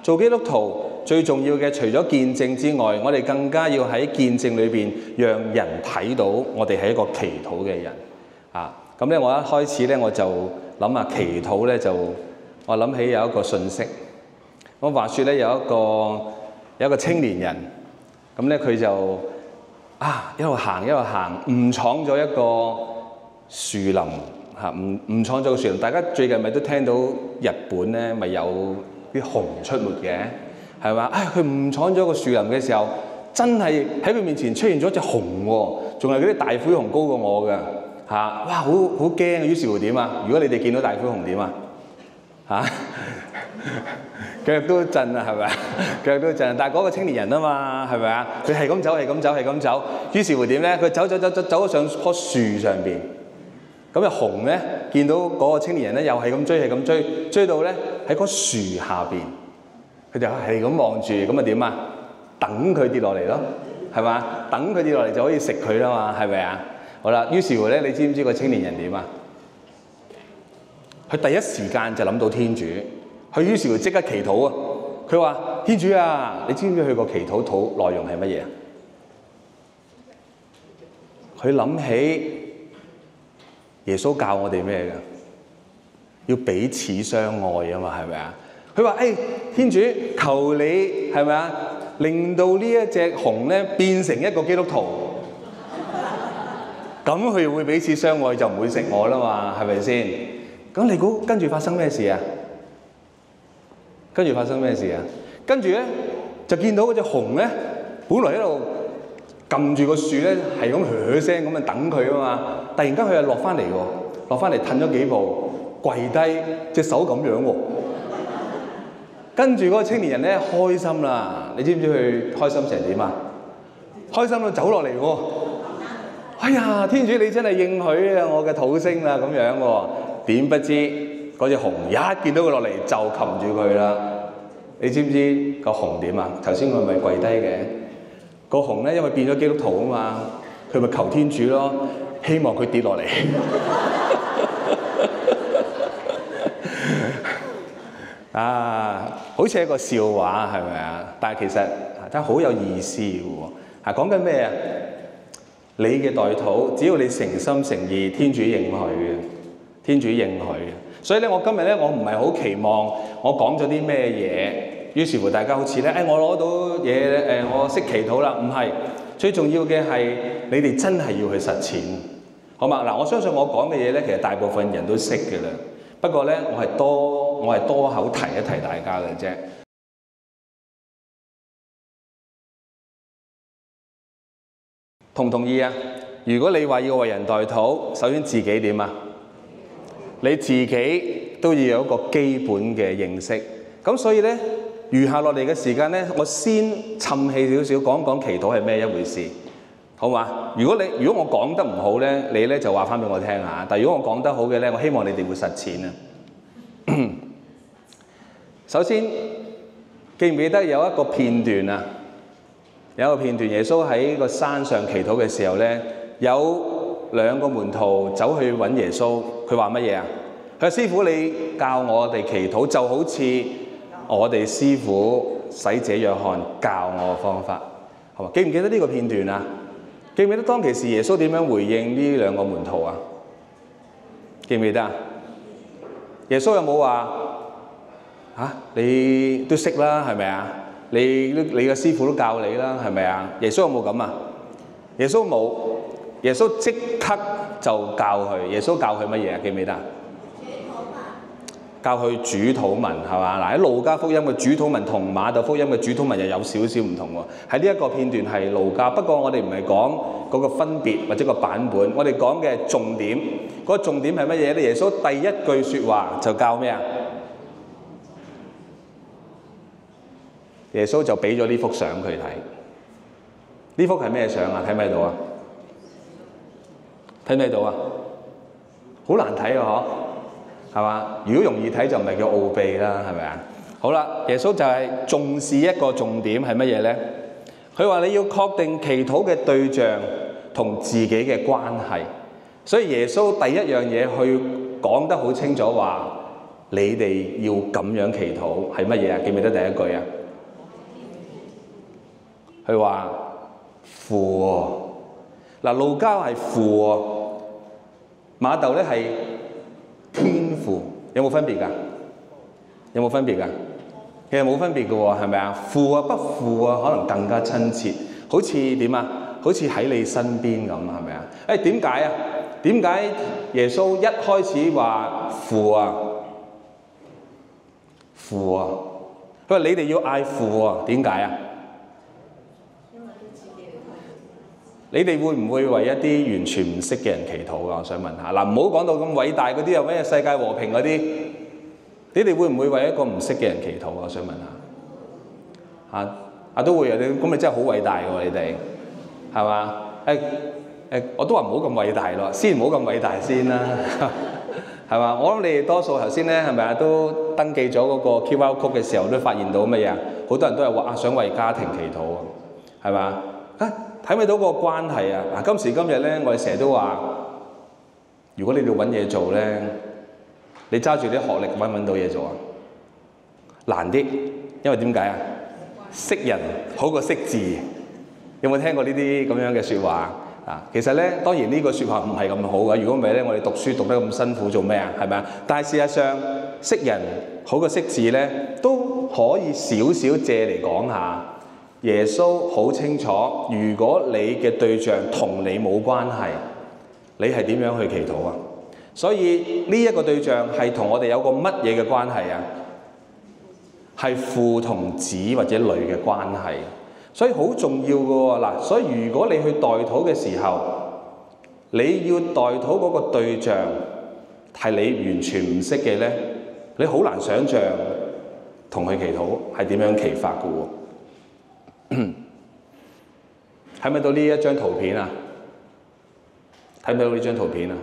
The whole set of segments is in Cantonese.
做基督徒最重要嘅，除咗見證之外，我哋更加要喺見證裏邊，讓人睇到我哋係一個祈禱嘅人啊！咁咧，我一開始咧我就諗下祈禱咧，我諗起有一個信息。我話説咧，有一個青年人，咁咧佢就一路行，誤闖咗一個樹林嚇，誤闖咗個樹林。大家最近咪都聽到日本咧咪有啲熊出沒嘅，係嘛？佢誤闖咗個樹林嘅時候，真係喺佢面前出現咗隻熊喎，仲係嗰啲大灰熊高過我嘅嚇，哇！好驚啊！於是乎點啊？如果你哋見到大灰熊點啊？腳都震啊，係咪啊？腳都震。但係嗰個青年人啊嘛，係咪啊？佢係咁走。於是乎點咧？佢走咗上棵樹上邊。咁啊熊咧見到嗰個青年人咧，又係咁追到咧喺棵樹下邊。佢就係咁望住，咁啊點啊？等佢跌落嚟咯，係嘛？等佢跌落嚟就可以食佢啦嘛，係咪啊？好啦，於是乎咧，你知唔知個青年人點啊？佢第一時間就諗到天主。佢於是乎即刻祈禱啊！佢話：天主啊，你知唔知佢個祈禱內容係乜嘢啊？佢諗起耶穌教我哋咩嘅？要彼此相愛啊嘛，係咪啊？佢話：天主，求你係咪啊？令到呢一隻熊咧變成一個基督徒，咁佢會彼此相愛，就唔會食我啦嘛，係咪先？咁你估跟住發生咩事啊？跟住咧就見到嗰隻熊咧，本來喺度撳住個樹咧，係咁噓聲咁樣等佢啊嘛。突然間佢又落翻嚟喎，落翻嚟褪咗幾步，跪低，隻手咁樣喎。跟住嗰個青年人咧開心啦，你知唔知佢開心成點啊？開心到走落嚟喎。哎呀，天主你真係應許啊我嘅土星啦咁樣喎。點不知嗰隻熊一見到佢落嚟就擒住佢啦。你知唔知個熊點啊？頭先佢咪跪低嘅，個熊咧因為變咗基督徒啊嘛，佢咪求天主咯，希望佢跌落嚟。好似係一個笑話係咪啊？但係其實真係好有意思嘅喎。講緊咩啊？你嘅代禱，只要你誠心誠意，天主應許嘅，天主應許嘅。所以咧，我今日咧，我唔係好期望我講咗啲咩嘢，於是乎大家好似咧，我攞到嘢，我識祈禱啦。唔係，最重要嘅係你哋真係要去實踐，好嘛？嗱，我相信我講嘅嘢咧，其實大部分人都識嘅啦。不過咧，我係多口提一提大家嘅啫。同唔同意啊？如果你話要為人代禱，首先自己點啊？你自己都要有一個基本嘅認識。咁所以咧，餘下落嚟嘅時間咧，我先沉氣少少講講祈禱係咩一回事，好嘛？如果我講得唔好咧，你咧就話翻俾我聽下。但係如果我講得好嘅咧，我希望你哋會實踐啊。首先，記唔記得有一個片段啊？有一個片段，耶穌喺個山上祈禱嘅時候咧，有兩個門徒走去揾耶穌，佢話乜嘢啊？佢話：師傅，你教我哋祈禱，就好似我哋師傅洗者約翰教我嘅方法。好嘛？記唔記得呢個片段啊？記唔記得當其時耶穌點樣回應呢兩個門徒啊？記唔記得啊？耶穌有冇話你都識啦，係咪啊？你嘅師傅都教你啦，係咪啊？耶穌有冇咁啊？耶穌冇，耶穌即刻就教佢。耶穌教佢乜嘢啊？記唔記得啊？教佢主禱文係嘛？嗱，喺路加福音嘅主禱文同馬竇福音嘅主禱文又有少少唔同喎。喺呢一個片段係路加，不過我哋唔係講嗰個分別或者個版本，我哋講嘅重點。嗰個重點係乜嘢咧？耶穌第一句説話就教咩啊？耶穌就俾咗呢幅相佢睇。呢幅係咩相啊？睇唔睇到啊？睇唔睇到啊？好難睇啊！嗬，係嘛？如果容易睇就唔係叫奧秘啦，係咪啊？好啦，耶穌就係重視一個重點係乜嘢咧？佢話你要確定祈禱嘅對象同自己嘅關係。所以耶穌第一樣嘢去講得好清楚話，你哋要咁樣祈禱係乜嘢啊？記唔記得第一句啊？佢話父喎，嗱，路加係父喎，馬竇咧係天父，有冇分別㗎？有冇分別㗎？其實冇分別嘅喎，係咪啊？父啊，不父啊，可能更加親切，好似點啊？好似喺你身邊咁，係咪啊？點解啊？點解耶穌一開始話父啊？父啊！佢話你哋要嗌父啊？點解啊？你哋會唔會為一啲完全唔識嘅人祈禱啊？我想問下，嗱，唔好講到咁偉大嗰啲，有咩世界和平嗰啲，你哋會唔會為一個唔識嘅人祈禱啊？我想問下，都會啊！咁你真係好偉大喎，你哋係嘛？我都話唔好咁偉大咯，先唔好咁偉大先啦，係嘛？我諗你哋多數頭先咧係咪啊都登記咗嗰個 QR Code 嘅時候都發現到乜嘢啊？好多人都係話想為家庭祈禱喎，係嘛？睇唔睇到個關係啊？嗱，今時今日咧，我哋成日都話，如果你哋揾嘢做咧，你揸住啲學歷揾唔揾到嘢做啊？難啲，因為點解啊？識人好過識字，有冇聽過呢啲咁樣嘅説話啊？其實咧，當然呢個説話唔係咁好嘅。如果唔係咧，我哋讀書讀得咁辛苦做咩啊？係咪啊？但係事實上，識人好過識字咧，都可以少少借嚟講下。耶穌好清楚，如果你嘅對象同你冇關係，你係點樣去祈禱啊？所以呢一個對象係同我哋有個乜嘢嘅關係啊？係父同子或者女嘅關係，所以好重要嘅喎。嗱，所以如果你去代禱嘅時候，你要代禱嗰個對象係你完全唔識嘅咧，你好難想像同佢祈禱係點樣祈法嘅喎。睇唔睇到呢一張圖片啊？睇唔睇到呢張圖片啊？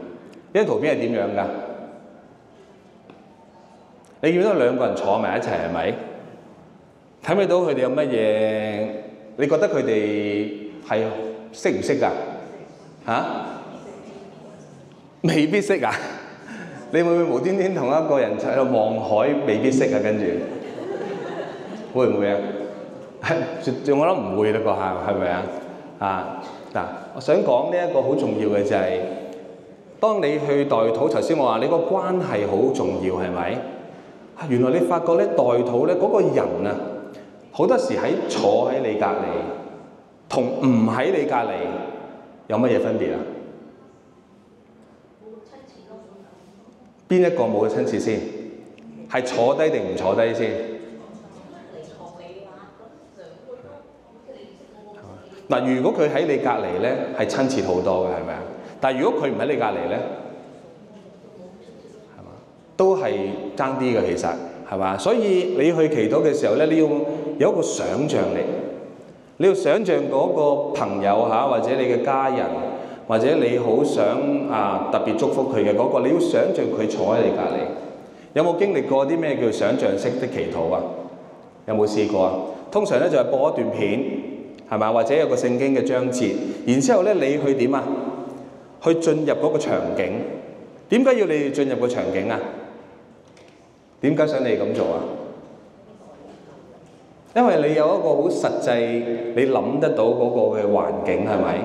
呢張圖片係點樣㗎？你見到兩個人坐埋一齊係咪？睇唔睇到佢哋有乜嘢？你覺得佢哋係識唔識㗎？嚇？未必識啊！你會唔會無端端同一個人喺度望海？未必識啊！跟住會唔會啊？仲我諗唔會啦個下，係咪啊？嗱，我想講呢一個好重要嘅就係，當你去代禱，頭先我話你個關係好重要，係咪？原來你發覺咧，代禱咧嗰個人啊，好多時坐喺你隔離，同唔喺你隔離有乜嘢分別啊？邊一個冇親切先？係坐低定唔坐低先？嗱，如果佢喺你隔離咧，係親切好多嘅，係咪啊？但係如果佢唔喺你隔離咧，係嘛，都係爭啲嘅，其實係嘛。所以你去祈禱嘅時候咧，你要有一個想像力，你要想像嗰個朋友嚇，或者你嘅家人，或者你好想特別祝福佢嘅嗰個，你要想像佢坐喺你隔離。有冇經歷過啲咩叫想像式的祈禱啊？有冇試過啊？通常咧就係播一段片。係嘛？或者有個聖經嘅章節，然之後咧，你去點啊？去進入嗰個場景。點解要你進入個場景啊？點解想你咁做啊？因為你有一個好實際，你諗得到嗰個嘅環境係咪？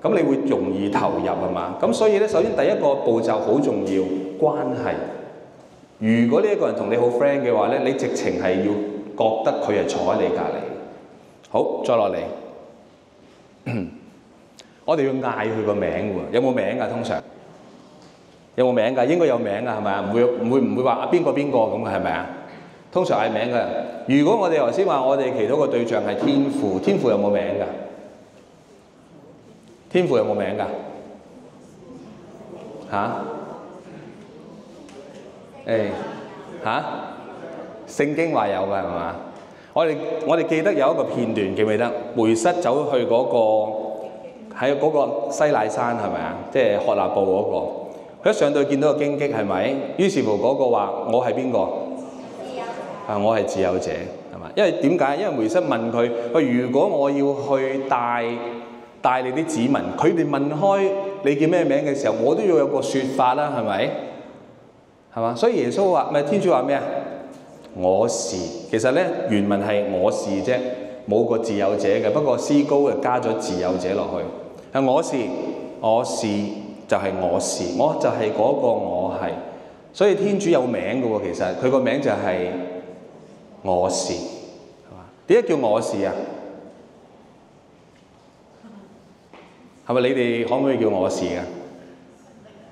咁你會容易投入係嘛？咁所以咧，首先第一個步驟好重要，關係。如果呢一個人同你好 friend 嘅話咧，你直情係要覺得佢係坐喺你隔離。好，再落嚟。我哋要嗌佢個名喎，有冇名㗎？通常有冇名㗎？應該有名㗎，係咪啊？唔會話邊個邊個咁嘅，係咪啊？通常嗌名㗎。如果我哋頭先話我哋祈禱個對象係天父，天父有冇名㗎？天父有冇名㗎？聖經話有㗎係嘛？我哋記得有一個片段，記唔記得？梅瑟走去嗰喺嗰個西乃山係咪啊？即係曷勒布嗰個，佢一上到見到個荊棘係咪？於是乎嗰個話：我係邊個？我係自由者係嘛？因為點解？因為梅瑟問佢：如果我要去帶你啲子民，佢哋問開你叫咩名嘅時候，我都要有個説法啦，係咪？係嘛？所以耶穌話，咪天主話咩啊？我是，其實咧原文係我是啫，冇個自有者嘅，不過思高就加咗自有者落去。係我是，我是就係我是，我就係嗰個我係。所以天主有名嘅喎，其實佢個名就係我是，係嘛？點解叫我是啊？係咪你哋可唔可以叫我是啊？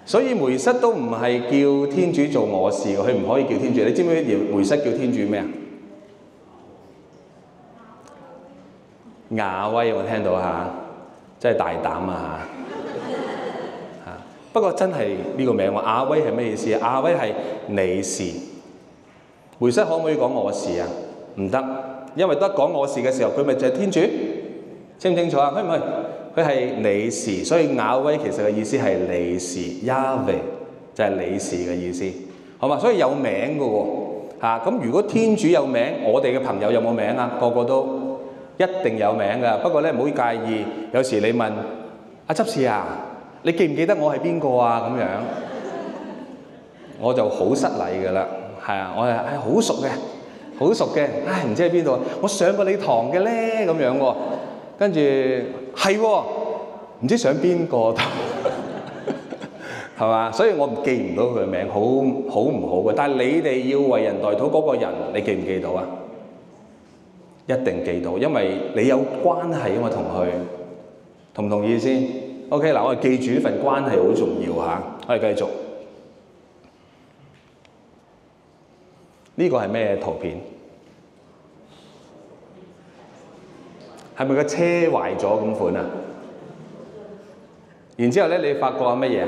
所以梅瑟都唔係叫天主做我是，佢唔可以叫天主。你知唔知梅瑟叫天主咩啊？亞威，我聽到嚇，真係大膽啊嚇！不過真係呢個名喎，亞威係咩意思啊？亞威係你是。梅瑟可唔可以講我是啊？唔得，因為得講我是嘅時候，佢咪就係天主，清唔清楚啊？佢唔係。佢係你是，所以亞威其實嘅意思係你是 Yahweh 就係你是嘅意思，好嘛？所以有名嘅喎嚇。咁如果天主有名，我哋嘅朋友有冇名啊？個個都一定有名㗎。不過咧唔好介意，有時你問阿執事啊，你記唔記得我係邊個啊？咁樣我就好失禮㗎啦。係啊，我係好熟嘅，好熟嘅。唔知喺邊度？我上過你堂嘅咧，咁樣喎。跟住係喎，唔知上邊個堂係嘛？所以我記唔到佢嘅名，好唔好嘅？但係你哋要為人代禱嗰個人，你記唔記到啊？一定記到，因為你有關係啊嘛，同佢同唔同意先 ？OK 嗱，我哋記住呢份關係好重要嚇。我哋繼續，呢個係咩圖片？係咪個車壞咗咁款啊？然之後咧，你發覺係乜嘢？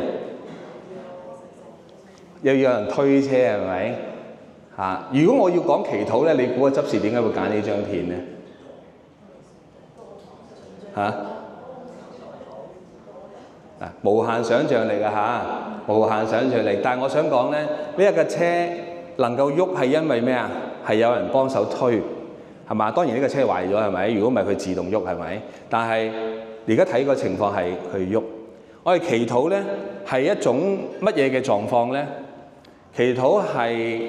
又要有人推車係咪？嚇！如果我要講祈禱咧，你估個執事點解會揀呢張片咧？嚇！無限想像力啊嚇！無限想像力。但係我想講咧，呢一個車能夠喐係因為咩啊？係有人幫手推。係嘛？當然呢個車壞咗係咪？如果唔係佢自動喐係咪？但係而家睇個情況係佢喐。我哋祈禱咧係一種乜嘢嘅狀況咧？祈禱係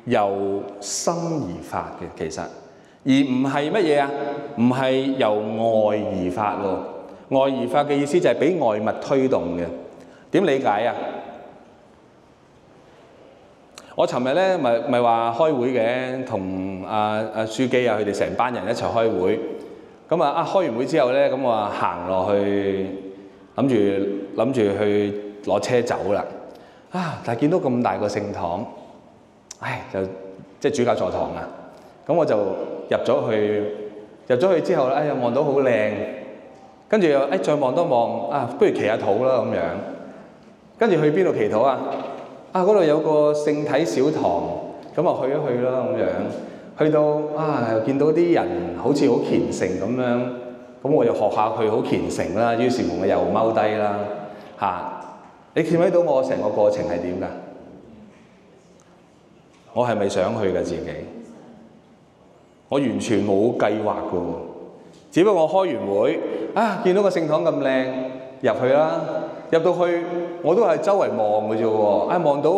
由心而發嘅，其實而唔係乜嘢啊？唔係由外而發喎。外而發嘅意思就係俾外物推動嘅。點理解啊？我尋日咧咪話開會嘅，同阿書記啊佢哋成班人一齊開會。咁開完會之後咧，咁我行落去，諗住去攞車走啦。但係見到咁大個聖堂，就即係主教座堂啊。咁我就入咗去之後咧，望到好靚，跟住又再望多望，不如祈下禱啦咁樣。跟住去邊度祈禱啊？嗰度有個聖體小堂，咁去一去啦咁樣。去到又見到啲人好似好虔誠咁樣，咁我又學下佢好虔誠啦。於是乎我又踎低啦你見唔睇到我成個過程係點㗎？我係咪想去㗎自己？我完全冇計劃㗎喎，只不過我開完會見到個聖堂咁靚，入去啦。入到去我都係周圍望嘅啫喎，望到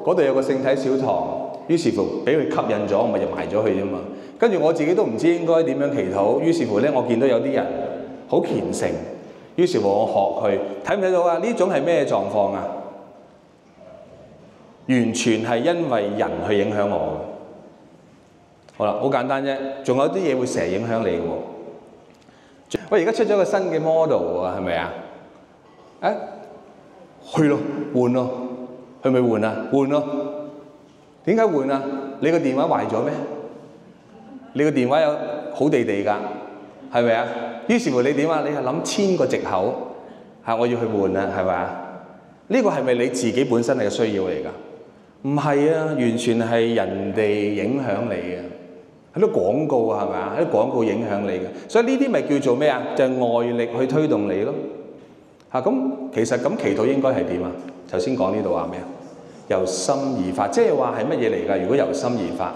嗰度有個聖體小堂，於是乎俾佢吸引咗，我咪入埋咗去啫嘛。跟住我自己都唔知應該點樣祈禱，於是乎咧我見到有啲人好虔誠，於是乎我學佢，睇唔睇到啊？呢種係咩狀況啊？完全係因為人去影響我。好啦，好簡單啫，仲有啲嘢會成日影響你嘅喎。喂，而家出咗個新嘅 model 喎，係咪啊？去咯，換咯，去咪換啊？換咯。點解換啊？你個電話壞咗咩？你個電話有好地地㗎，係咪啊？於是乎你點啊？你係諗千個藉口，我要去換啊，係咪啊？呢個係咪你自己本身係嘅需要嚟㗎？唔係啊，完全係人哋影響你嘅，喺啲廣告啊，係咪啊？喺啲廣告影響你嘅，所以呢啲咪叫做咩啊？就係外力去推動你咯。咁其實咁祈禱應該係點啊？頭先講呢度話咩啊？由心而發，即係話係乜嘢嚟㗎？如果由心而發，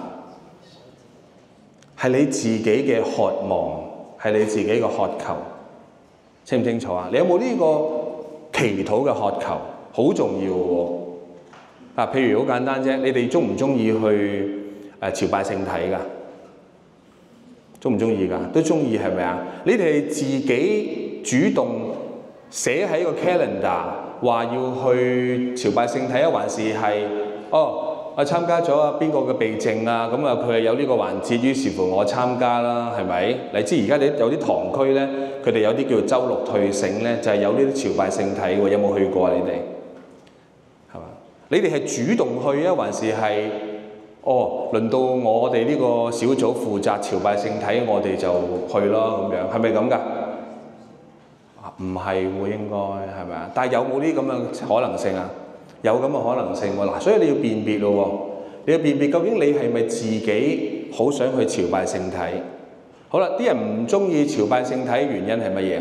係你自己嘅渴望，係你自己嘅渴求，清唔清楚啊？你有冇呢個祈禱嘅渴求？好重要喎。譬如好簡單啫，你哋中唔中意去朝拜聖體㗎？中唔中意㗎？都中意係咪啊？你哋係自己主動寫喺個 calendar 話要去朝拜聖體啊，還是係我參加咗邊個嘅避靜啊？咁佢係有呢個環節，於是乎我參加啦，係咪？你知而家有啲堂區咧，佢哋有啲叫做週六退省咧，就係有呢啲朝拜聖體喎。有冇去過啊？你哋係嘛？你哋係主動去啊，還是係輪到我哋呢個小組負責朝拜聖體，我哋就去咯咁樣，係咪咁㗎？唔係喎，應該係咪啊？但係有冇呢咁嘅可能性啊？有咁嘅可能性喎。嗱，所以你要辨別咯喎，你要辨別究竟你係咪自己好想去朝拜聖體？好啦，啲人唔中意朝拜聖體原因係乜嘢？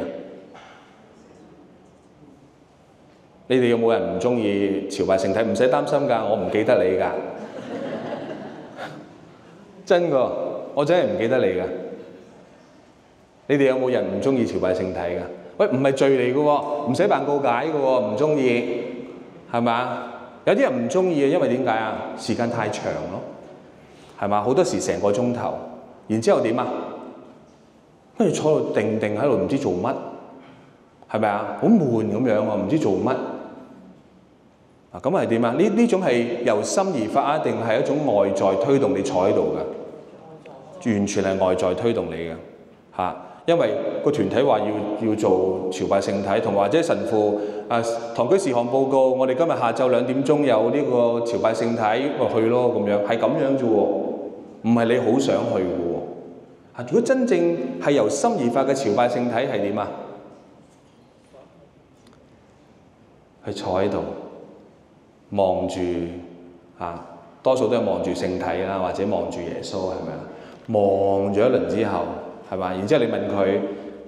你哋有冇人唔中意朝拜聖體？唔使擔心㗎，我唔記得你㗎。真㗎，我真係唔記得你㗎。你哋有冇人唔中意朝拜聖體㗎？喂，唔係罪嚟㗎喎，唔使辦告解㗎喎，唔中意係咪？有啲人唔中意嘅，因為點解啊？時間太長咯，係嘛？好多時成個鐘頭，然之後點啊？跟住坐度定喺度，唔知做乜，係咪啊？好悶咁樣喎，唔知做乜。咁係點啊？呢種係由心而發啊，定係一種外在推動你坐喺度㗎？完全係外在推動你嘅嚇。因為個團體話要做朝拜聖體，同或者神父堂區事項報告，我哋今日下晝2點鐘有呢個朝拜聖體，咪去咯咁樣，係咁樣啫喎，唔係你好想去嘅喎。如果真正係由心而發嘅朝拜聖體係點啊？佢坐喺度望住多數都係望住聖體啦，或者望住耶穌，係咪啊？望咗一輪之後。係嘛？然之後你問佢，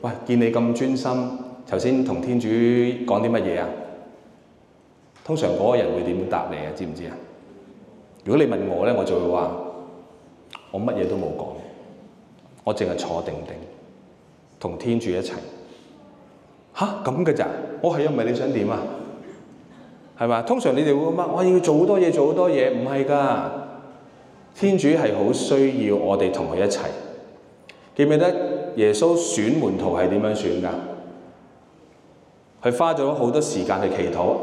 喂，見你咁專心，頭先同天主講啲乜嘢啊？通常嗰個人會點答你啊？知唔知啊？如果你問我咧，我就會話：我乜嘢都冇講，我淨係坐定定，同天主一齊。吓？咁嘅咋？我係因為你想點啊？係嘛？通常你哋會乜？我要做好多嘢，做好多嘢，唔係㗎。天主係好需要我哋同佢一齊。記唔記得耶穌選門徒係點樣選㗎？佢花咗好多時間去祈禱，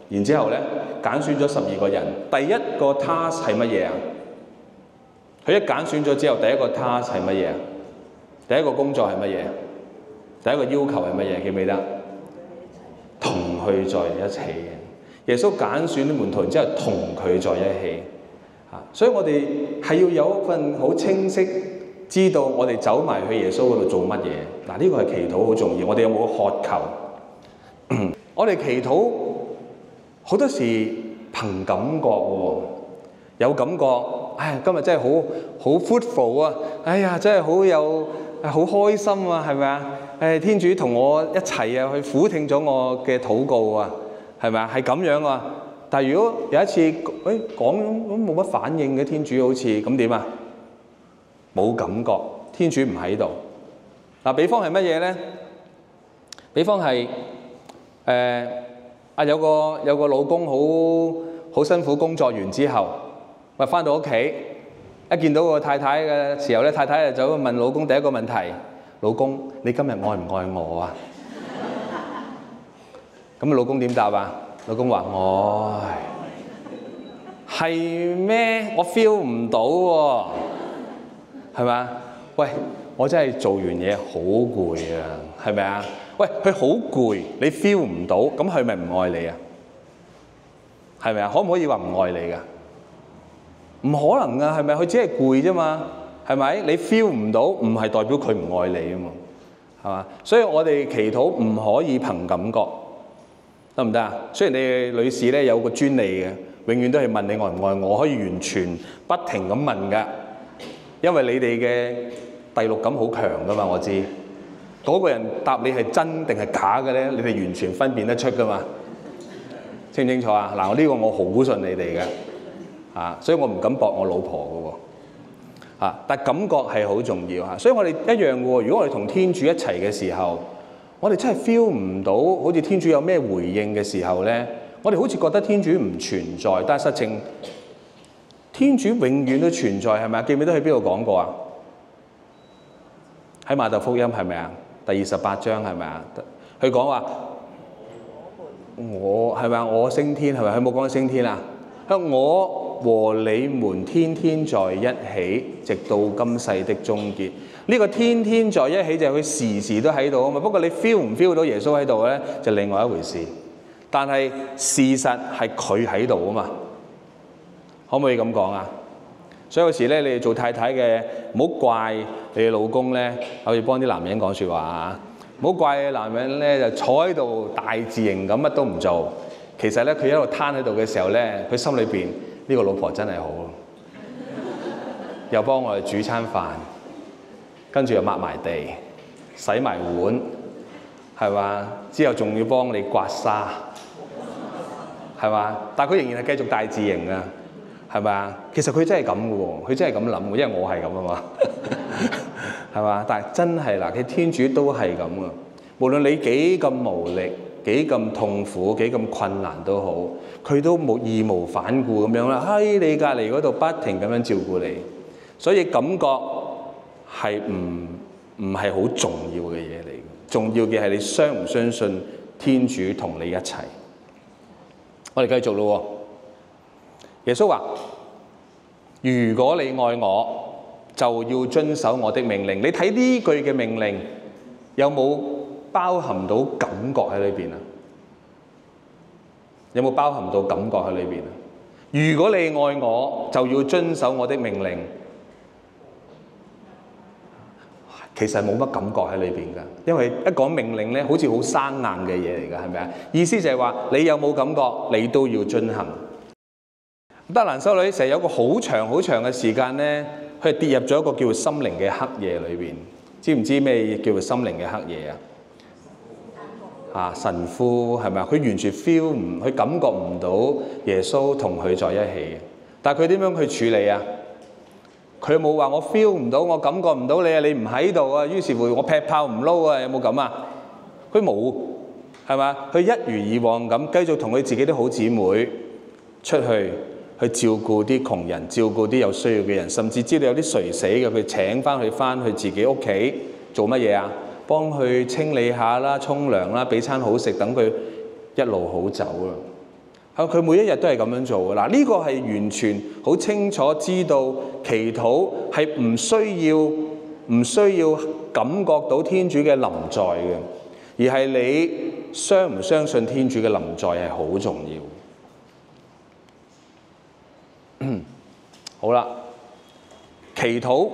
然之後咧揀選咗12個人。第一個 task 係乜嘢啊？佢一揀選咗之後，第一個 task 係乜嘢啊？第一個工作係乜嘢？第一個要求係乜嘢？記唔記得？同佢在一起嘅。耶穌揀選啲門徒之後，同佢在一起。所以我哋係要有一份好清晰。知道我哋走埋去耶穌嗰度做乜嘢？嗱，呢個係祈禱好重要。我哋有冇渴求？我哋祈禱好多時憑感覺喎，有感覺，今日真係好 fruitful 啊！真係好開心啊，係咪啊？天主同我一齊啊，去俯聽咗我嘅禱告啊，係咪啊？係咁樣啊！但係如果有一次講咁冇乜反應嘅，天主好似咁點啊？冇感覺，天主唔喺度。比方係乜嘢咧？比方係有個老公好辛苦工作完之後，返到屋企，一見到個太太嘅時候咧，太太就走去問老公第一個問題：老公，你今日愛唔愛我啊？咁老公點答啊？老公話愛。係咩？我 feel 唔到喎。係咪？喂，我真係做完嘢好攰啊，係咪啊？喂，佢好攰，你 feel 唔到，咁佢咪唔愛你啊？係咪啊？可唔可以話唔愛你㗎？唔可能啊，係咪？佢只係攰啫嘛，係咪？你 feel 唔到，唔係代表佢唔愛你啊嘛，係嘛？所以我哋祈禱唔可以憑感覺，得唔得啊？雖然你女士咧有個專利嘅，永遠都係問你愛唔愛我，可以完全不停咁問㗎。因為你哋嘅第六感好強噶嘛，我知嗰個人答你係真定係假嘅咧，你哋完全分辨得出噶嘛，清唔清楚啊？嗱，呢個我好信你哋嘅，所以我唔敢駁我老婆嘅喎，但感覺係好重要嚇，所以我哋一樣嘅喎。如果我哋同天主一齊嘅時候，我哋真係 feel 唔到，好似天主有咩回應嘅時候咧，我哋好似覺得天主唔存在，但係實情天主永遠都存在，係咪啊？記唔記得喺邊度講過啊？喺馬竇福音係咪啊？第28章係咪啊？佢講話我係咪啊？我升天係咪？佢冇講升天啊？我和你們天天在一起，直到今世的終結。呢個天天在一起就係佢時時都喺度啊嘛。不過你 feel 唔 feel 到耶穌喺度咧，就另外一回事。但係事實係佢喺度啊嘛。可唔可以咁講啊？所以有時咧，你哋做太太嘅唔好怪你嘅老公咧，可以幫啲男人講説話啊！唔好怪你男人咧，就坐喺度大字型咁乜都唔做。其實咧，佢一路攤喺度嘅時候咧，佢心裏邊呢個老婆真係好，又幫我哋煮餐飯，跟住又抹埋地、洗埋碗，係嘛？之後仲要幫你刮痧，係嘛？但係佢仍然係繼續大字型啊！係咪啊？其實佢真係咁嘅喎，佢真係咁諗嘅，因為我係咁啊嘛，係嘛？但係真係嗱，佢天主都係咁啊！無論你幾咁無力、幾咁痛苦、幾咁困難都好，佢都冇義無反顧咁樣啦，喺你隔離嗰度不停咁樣照顧你，所以感覺係唔係好重要嘅嘢嚟。重要嘅係你相唔相信天主同你一齊。我哋繼續咯喎。耶穌話：如果你愛我，就要遵守我的命令。你睇呢句嘅命令有冇包含到感覺喺裏邊啊？有冇包含到感覺喺裏邊啊？如果你愛我，就要遵守我的命令。其實冇乜感覺喺裏邊㗎，因為一講命令咧，好似好生硬嘅嘢嚟㗎，係咪啊？意思就係話你有冇感覺，你都要遵行。德蘭修女成日有個好長好長嘅時間咧，佢係跌入咗一個叫做心靈嘅黑夜裏邊。知唔知咩叫做心靈嘅黑夜啊？神父係咪啊？佢完全 feel 唔，佢感覺唔到耶穌同佢在一起嘅。但係佢點樣去處理啊？佢冇話我 feel 唔到，我感覺唔到你啊，你唔喺度啊，於是乎我劈炮唔撈啊，有冇咁啊？佢冇，係嘛？佢一如以往咁繼續同佢自己啲好姊妹出去照顧啲窮人，照顧啲有需要嘅人，甚至知道有啲垂死嘅，佢請翻去自己屋企做乜嘢啊？幫佢清理下啦、沖涼啦、俾餐好食，等佢一路好走啊！佢每一日都係咁樣做嘅。嗱，呢個係完全好清楚知道祈禱係唔需要感覺到天主嘅臨在嘅，而係你相唔相信天主嘅臨在係好重要。好啦，祈禱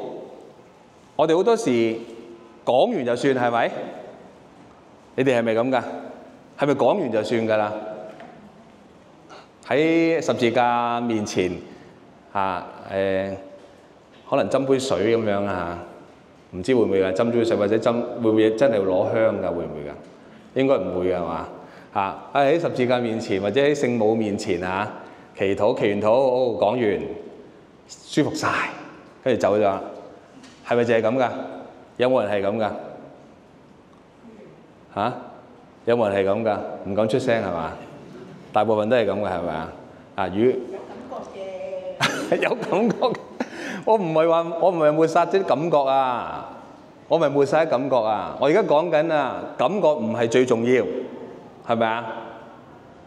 我哋好多時講完就算，係咪？你哋係咪咁㗎？係咪講完就算㗎啦？喺十字架面前可能斟杯水咁樣啊，唔知會唔會啊？斟杯水或者會唔會真係攞香㗎？會唔會㗎？應該唔會㗎，係嘛？喺十字架面前或者喺聖母面前祈禱，祈完禱講完舒服晒，跟住走咗，係咪就係咁㗎？有冇人係咁㗎？有冇人係咁㗎？唔敢出聲係嘛？大部分都係咁嘅，係咪啊？有感覺嘅，有感覺。我唔係抹殺啲感覺啊！我唔係抹殺啲感覺啊！我而家講緊啊，感覺唔係最重要，係咪啊？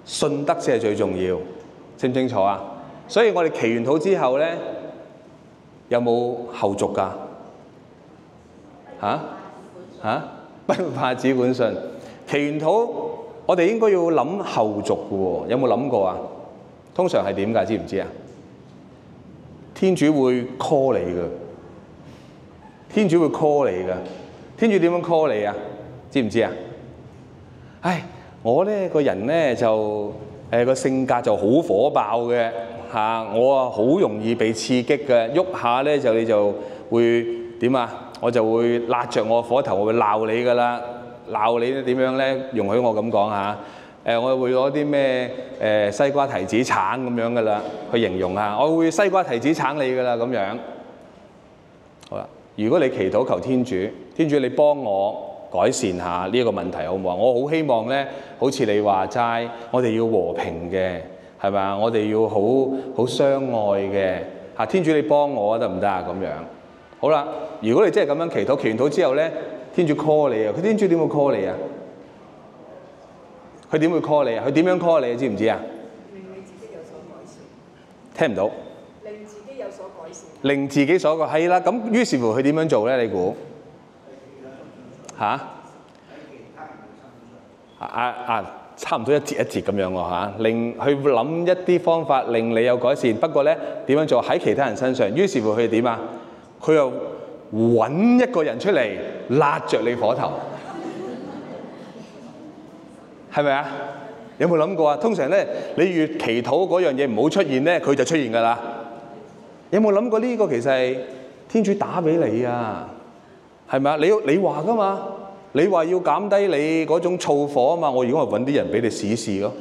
信德先係最重要，清唔清楚啊？所以我哋祈完禱之後咧，有冇後續㗎？不怕只管信。祈完禱，我哋應該要諗後續嘅喎，有冇諗過啊？通常係點㗎？知唔知啊？天主會 call 你嘅，天主會 call 你嘅。天主點樣 call 你啊？知唔知啊？我咧個人咧就個性格就好火爆嘅我好容易被刺激嘅，喐下咧你就會點啊？我就會辣着我火頭，我會鬧你㗎啦。鬧你點樣咧？容許我咁講下，我會攞啲咩西瓜提子橙咁樣噶啦，去形容下。我會西瓜提子橙你噶啦咁樣。好啦，如果你祈禱求天主，天主你幫我改善下呢一個問題好唔好啊？我好希望咧，好似你話齋，我哋要和平嘅，係咪啊？我哋要好相愛嘅嚇。天主你幫我得唔得啊？咁樣好啦。如果你真係咁樣祈禱，祈完禱之後咧，天主 call 你啊！佢天主點會 call 你啊？佢點會 call 你啊？佢點樣 call 你啊？知唔知啊？令你自己有所改善。聽唔到。令自己有所改善。令自己所改係啦。咁於是乎佢點樣做咧？你估嚇？差唔多一節一節咁樣喎嚇。令去諗一啲方法令你有改善。不過咧點樣做喺其他人身上？於是乎佢點啊？佢又揾一個人出嚟焫着你火頭，係咪啊？有冇諗過啊？通常咧，你越祈禱嗰樣嘢唔好出現咧，佢就出現㗎啦。有冇諗過呢個其實係天主打俾你啊？係咪啊？你話㗎嘛？你話要減低你嗰種燥火啊嘛？我如果係揾啲人俾你試一試咯，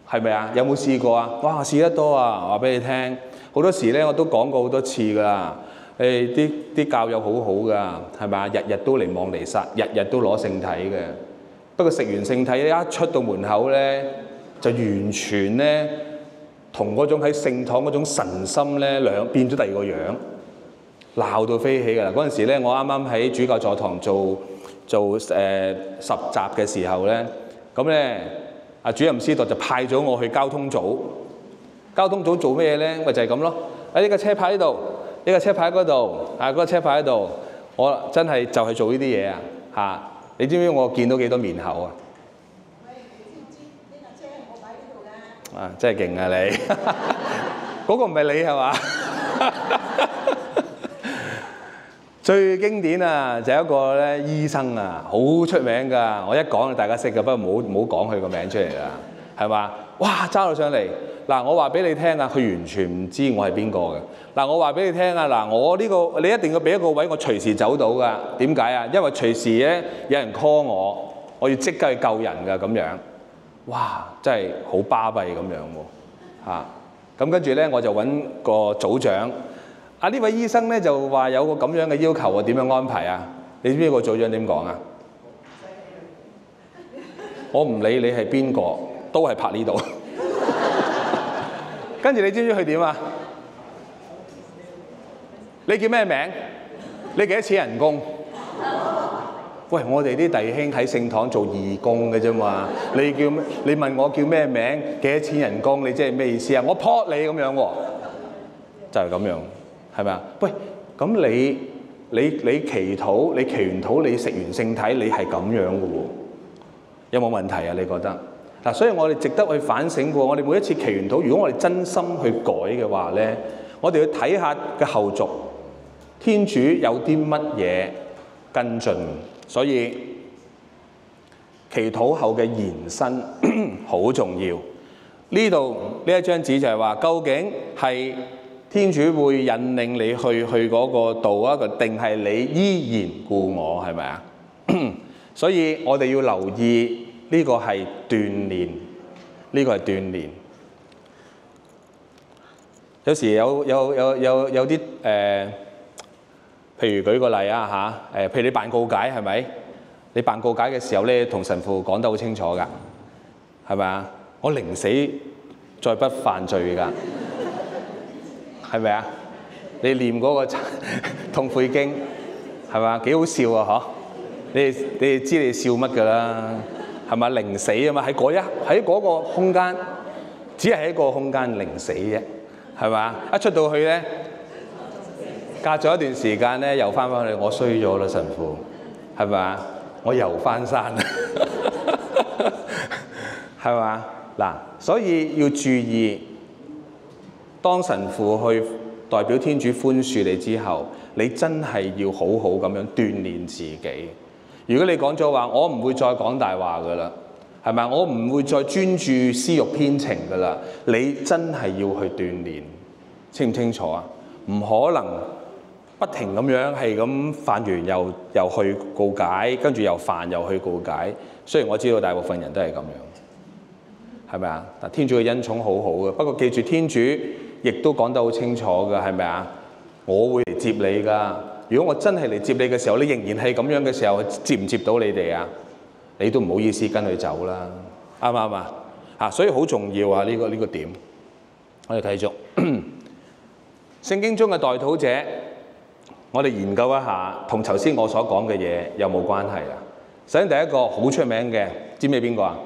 係咪啊？有冇試過啊？哇！試得多啊！話俾你聽，好多時咧我都講過好多次㗎啦。啲教友好好㗎，係咪啊？日日都嚟望彌撒，日日都攞聖體嘅。不過食完聖體一出到門口咧，就完全咧同嗰種喺聖堂嗰種神心咧變咗第二個樣，鬧到飛起㗎啦！嗰陣時咧，我啱啱喺主教座堂做實習嘅時候咧，咁咧主任司鐸就派咗我去交通組。交通組做咩咧？咪就係咁咯。呢個車牌喺度。呢個車牌喺嗰度，嗰個車牌喺度，我真係就係做呢啲嘢啊！嚇，你知唔知我見到幾多面口啊？喂，你知唔知呢架車我擺喺度㗎？啊，真係勁啊你！嗰個唔係你係嘛？最經典啊，就係一個咧醫生啊，好出名㗎。我一講大家識㗎，不過唔好講佢個名出嚟啦，係嘛？哇，揸到上嚟！嗱，我話俾你聽啊，佢完全唔知我係邊個嘅。嗱，我話俾你聽啊，嗱，我呢個你一定要俾一個位，我隨時走到㗎。點解啊？因為隨時咧有人 call我，我要即刻去救人㗎咁樣。哇，真係好巴閉咁樣喎嚇。咁跟住咧，我就揾個組長。呢位醫生咧就話有個咁樣嘅要求喎，點樣安排啊？你知唔知個組長點講啊？我唔理你係邊個，都係拍呢度。跟住你知唔知佢點啊？你叫咩名？你幾多錢人工？喂，我哋啲弟兄喺聖堂做義工嘅啫嘛。你叫咩？你問我叫咩名？幾多錢人工？你即係咩意思啊？我撲你咁樣喎，就係咁樣，係咪啊？喂，咁你祈禱，你祈完禱，你食完聖體，你係咁樣嘅喎，有冇問題啊？你覺得？嗱，所以我哋值得去反省過。我哋每一次祈完禱，如果我哋真心去改嘅話咧，我哋要睇下嘅後續，天主有啲乜嘢跟進。所以祈禱後嘅延伸好重要。呢度呢一張紙就係話，究竟係天主會引領你去嗰個道啊，定係你依然故我，係咪啊？所以我哋要留意。呢個係鍛鍊，呢個係鍛鍊。有時有啲譬如舉個例啊嚇，譬如你辦告解係咪？你辦告解嘅時候咧，同神父講得好清楚㗎，係咪啊？我寧死再不犯罪㗎，係咪啊？你念嗰個痛悔經係咪？幾好笑啊嗬！你哋知你笑乜㗎啦？係咪寧死啊嘛？喺嗰個空間，只係喺個空間寧死啫，係嘛？一出到去咧，隔咗一段時間咧，又翻去，我衰咗啦，神父，係咪？我又翻山啦，係嘛？嗱，所以要注意，當神父去代表天主寬恕你之後，你真係要好好咁樣鍛鍊自己。如果你講咗話，我唔會再講大話㗎啦，係咪？我唔會再專注私慾偏情㗎啦。你真係要去鍛鍊，清唔清楚啊？唔可能不停咁樣係咁犯完又去告解，跟住又犯又去告解。雖然我知道大部分人都係咁樣，係咪啊？但天主嘅恩寵好好嘅，不過記住天主亦都講得好清楚㗎，係咪啊？我會嚟接你㗎。如果我真係嚟接你嘅時候，你仍然係咁樣嘅時候，接唔接到你哋啊？你都唔好意思跟佢走啦，啱唔啱啊？所以好重要啊！呢個點，我哋繼續聖經中嘅代禱者，我哋研究一下，同頭先我所講嘅嘢有冇關係啊？首先第一個好出名嘅，知唔知邊個啊？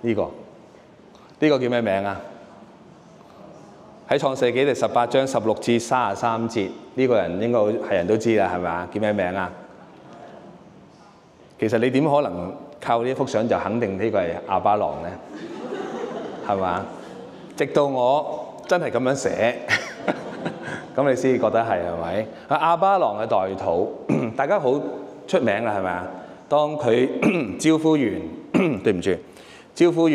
呢個叫咩名啊？喺創世紀第18章16至33節，呢個人應該係人都知啦，係咪啊？叫咩名啊？其實你點可能靠呢幅相就肯定呢個係亞巴郎咧？係嘛？直到我真係咁樣寫，咁你先覺得係咪？亞巴郎嘅代禱，大家好出名啦，係咪啊？當佢招呼完，對唔住，招呼完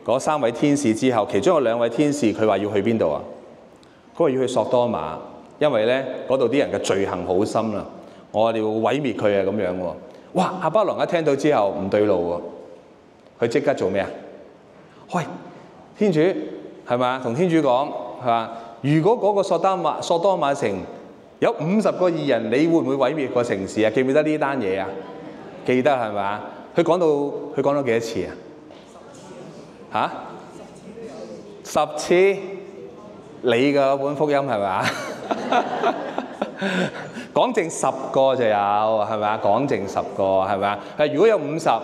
嗰3位天使之後，其中有2位天使佢話要去邊度啊？佢話要去索多瑪，因為咧嗰度啲人嘅罪行好深啦，我哋要毀滅佢啊咁樣喎。哇！亞巴郎一聽到之後唔對路喎，佢即刻做咩啊？喂，天主係咪啊？同天主講係嘛？如果嗰個索多瑪城有50個義人，你會唔會毀滅個城市啊？記唔記得呢單嘢啊？記得係咪啊？佢講到幾多次啊？嚇？10次？你嘅本福音係咪啊？講剩10個就有係咪啊？講剩10個係咪啊？如果有50，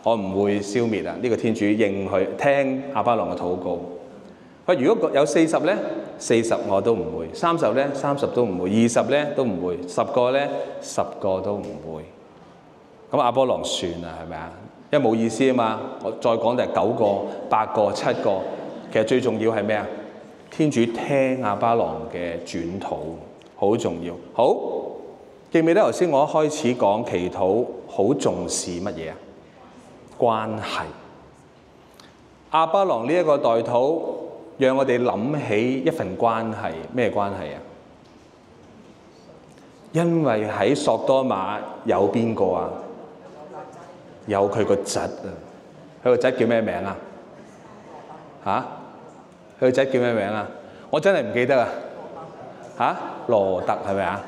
我唔會消滅啊！呢個天主應佢聽亞巴郎嘅禱告。如果有40咧，40我都唔會；30咧，30都唔會；20咧都唔會；10個咧，10個都唔會。咁亞巴郎算啦，係咪啊？因為冇意思啊嘛。我再講就係9個、8個、7個。其實最重要係咩啊？天主聽亞巴郎嘅轉禱，好重要。好，記唔記得頭先我一開始講祈禱好重視乜嘢啊？關係。亞巴郎呢一個代禱，讓我哋諗起一份關係，咩關係啊？因為喺索多瑪有邊個啊？有佢個侄啊！佢個侄叫咩名啊？嚇？佢個侄叫咩名啊？我真係唔記得啊！嚇？羅特係咪啊？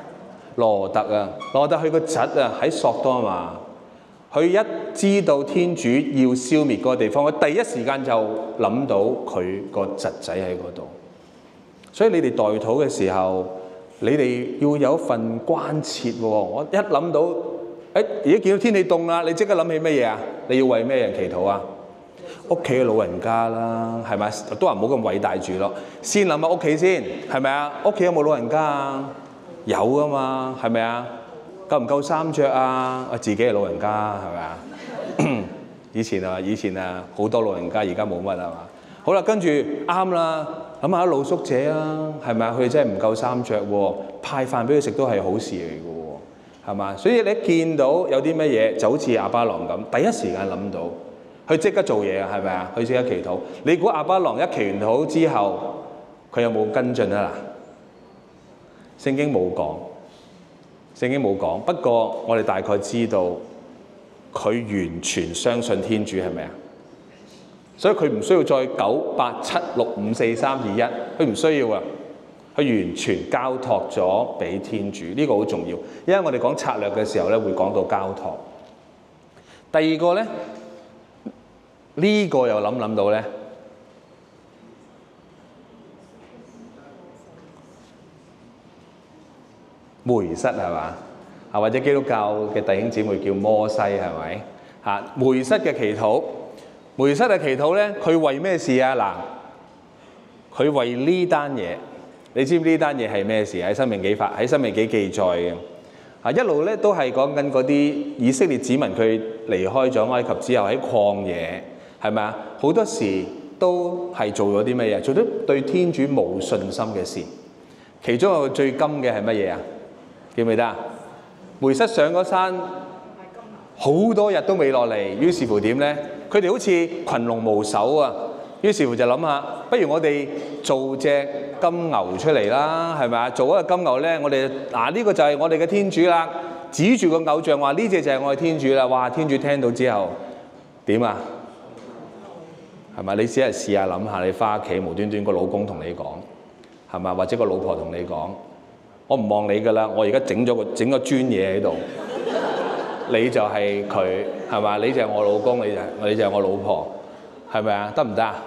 羅特啊！羅特佢個侄啊喺索多瑪，佢一知道天主要消滅嗰個地方，佢第一時間就諗到佢個侄仔喺嗰度。所以你哋代禱嘅時候，你哋要有一份關切喎。我一諗到，而家見到天氣凍啦，你即刻諗起乜嘢啊？你要為咩人祈禱啊？屋企嘅老人家啦，係咪？都話唔好咁偉大住咯，先諗下屋企先，係咪啊？屋企有冇老人家啊？有啊嘛，係咪啊？夠唔夠衫着啊？我自己係老人家，係咪啊？以前啊，好多老人家，而家冇乜係嘛？好啦，跟住啱啦，諗下露宿者啊，係咪啊？佢哋真係唔夠衫着喎，派飯俾佢食都係好事嚟嘅喎，係嘛？所以你一見到有啲乜嘢，就好似亞巴郎咁，第一時間諗到。佢即刻做嘢啊，係咪啊？佢即刻祈禱。你估亞巴郎一祈完禱之後，佢有冇跟進啊？嗱，聖經冇講。不過我哋大概知道，佢完全相信天主係咪啊？所以佢唔需要再9、8、7、6、5、4、3、2、1，佢唔需要啊。佢完全交託咗俾天主，呢個好重要。因為我哋講策略嘅時候咧，會講到交託。第二個咧。呢個又諗到咧，梅瑟係嘛？或者基督教嘅弟兄姊妹叫摩西係咪？梅瑟嘅祈禱咧，佢為咩事啊？嗱，佢為呢單嘢，你知唔知呢單嘢係咩事？喺申命記記載嘅。一路咧都係講緊嗰啲以色列子民佢離開咗埃及之後喺曠野。係咪啊？好多時都係做咗啲乜嘢？做咗對天主冇信心嘅事。其中一個最金嘅係乜嘢啊？記唔記得啊？梅瑟上嗰山，好多日都未落嚟，於是乎點咧？佢哋好似群龍無首啊！於是乎就諗下，不如我哋做隻金牛出嚟啦，係咪啊？做一個金牛咧，我哋呢個就係我哋嘅天主啦。指住個偶像話：呢隻就係我嘅天主啦！哇！天主聽到之後點啊？係咪？你只係試下諗下，你返屋企無端端個老公同你講，係咪？或者個老婆同你講，我唔望你㗎啦，我而家整個磚嘢喺度，你就係佢，係嘛？你就係我老公，你就係我老婆，係咪啊？得唔得啊？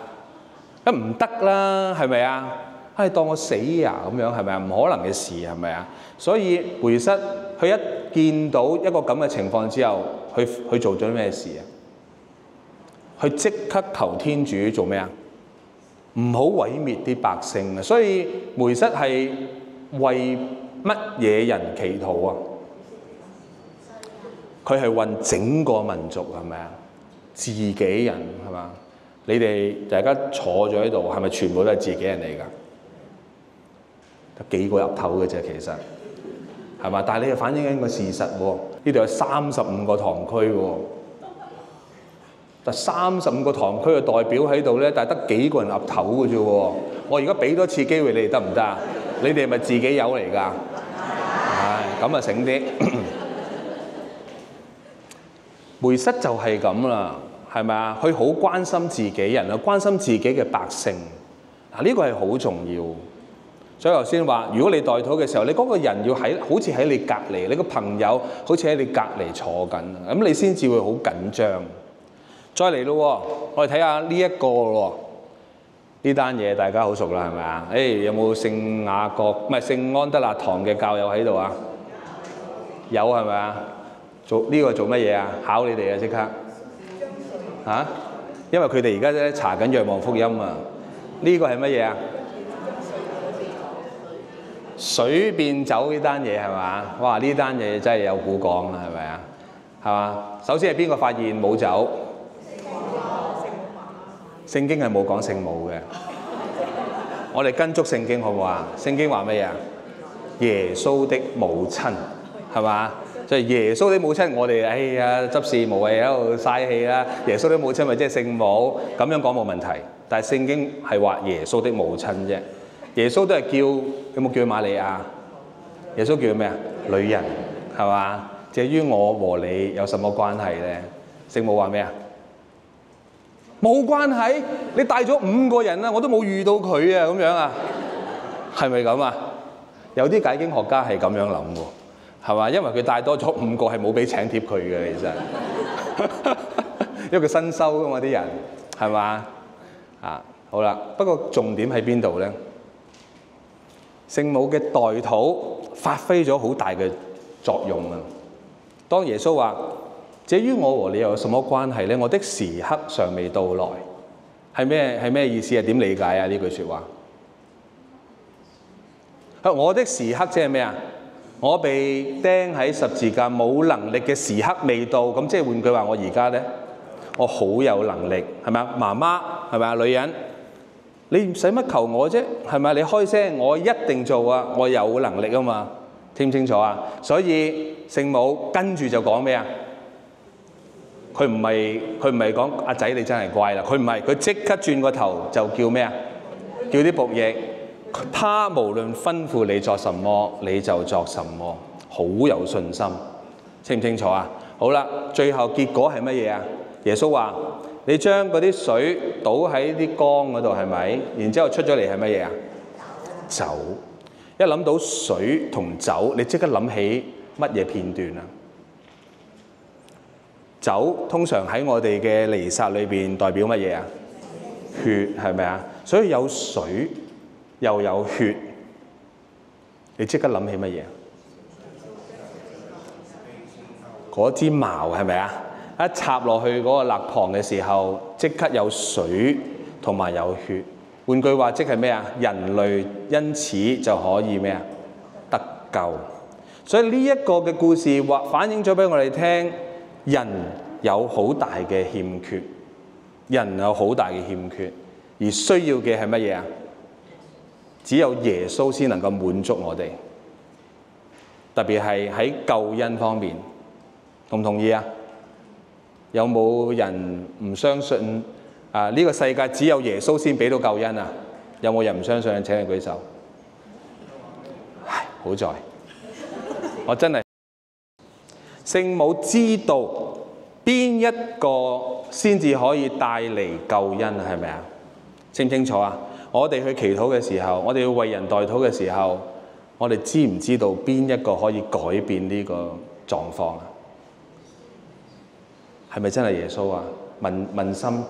咁唔得啦，係咪啊？唉，當我死啊咁樣，係咪啊？唔可能嘅事，係咪啊？所以梅瑟佢一見到一個咁嘅情況之後，佢做咗咩事啊？佢即刻求天主做咩啊？唔好毀滅啲百姓啊！所以梅瑟係為乜嘢人祈禱啊？佢係為整個民族，係咪啊？自己人，係嘛？你哋大家坐咗喺度，係咪全部都係自己人嚟㗎？得幾個岌頭嘅啫，其實係嘛？但係你係反映緊個事實喎。呢度有35個堂區喎，但35個堂區嘅代表喺度咧，但係得幾個人岌頭嘅啫喎。我而家俾多次機會你哋得唔得啊？你哋係咪自己友嚟㗎？唉，咁啊醒啲。梅瑟就係咁啦，係咪啊？佢好關心自己人啊，關心自己嘅百姓。嗱，呢個係好重要。所以頭先話，如果你代禱嘅時候，你嗰個人要好似喺你隔離，你個朋友好似喺你隔離坐緊，咁你先至會好緊張。再嚟咯，我哋睇下呢一個咯。呢單嘢大家好熟啦，係咪啊？有冇聖雅各唔係聖安德肋堂嘅教友喺度啊？有係咪啊？做呢個做乜嘢啊？考你哋啊！即刻嚇，因為佢哋而家咧查緊《若望福音》啊。呢個係乜嘢啊？水變酒呢單嘢係嘛？哇！呢單嘢真係有古講啦，係咪啊？係嘛？首先係邊個發現冇酒？聖經係冇講聖母嘅。我哋跟足聖經好唔好啊？聖經話乜嘢啊？耶穌的母親係嘛？即係耶穌的母親，我哋哎呀執事無謂喺度嘥氣啦。耶穌的母親咪即係聖母，咁樣講冇問題。但係聖經係話耶穌的母親啫。耶穌都係叫，有冇叫瑪利亞？耶穌叫咩啊？女人係嘛？至於我和你有什麼關係咧？聖母話咩啊？冇關係，你帶咗5個人啦，我都冇遇到佢啊，咁樣啊？係咪咁啊？有啲解經學家係咁樣諗喎，係嘛？因為佢帶多咗5個係冇俾請帖佢嘅，其實，因為佢新收噶嘛啲人，係嘛？啊，好啦，不過重點喺邊度咧？聖母嘅代禱發揮咗好大嘅作用啊！當耶穌話：至於我和你又有什麼關係呢？我的時刻尚未到來，係咩意思啊？點理解啊？呢句説話？我的時刻即係咩啊？我被釘喺十字架冇能力嘅時刻未到，咁即係換句話，我而家呢，我好有能力，係咪啊？媽媽係咪啊？女人。你唔使乜求我啫，係咪？你開聲，我一定做啊！我有能力啊嘛，聽唔清楚啊？所以聖母跟住就講咩啊？佢唔係講阿仔你真係乖啦，佢唔係，佢即刻轉個頭就叫咩啊？叫啲僕役，他無論吩咐你作什麼，你就作什麼，好有信心，清唔清楚啊？好啦，最後結果係乜嘢啊？耶穌話：你將嗰啲水倒喺啲缸嗰度，係咪？然之後出咗嚟係乜嘢啊？酒。一諗到水同酒，你即刻諗起乜嘢片段啊？酒通常喺我哋嘅彌撒裏邊代表乜嘢啊？血，係咪啊？所以有水又有血，你即刻諗起乜嘢？嗰支矛係咪啊？一插落去嗰個肋旁嘅時候，即刻有水同埋有血。換句話，即係咩啊？人類因此就可以咩啊？得救。所以呢一個嘅故事反映咗俾我哋聽，人有好大嘅欠缺，人有好大嘅欠缺，而需要嘅係乜嘢啊？只有耶穌先能夠滿足我哋，特別係喺救恩方面，同唔同意啊？有冇人唔相信啊？呢個世界只有耶穌先俾到救恩啊？有冇人唔相信？請你舉手。唉，好在我真係聖母知道邊一個先至可以帶嚟救恩，係咪啊？清唔清楚啊？我哋去祈禱嘅時候，我哋要為人代禱嘅時候，我哋知唔知道邊一個可以改變呢個狀況啊？係咪真係耶穌啊？問心，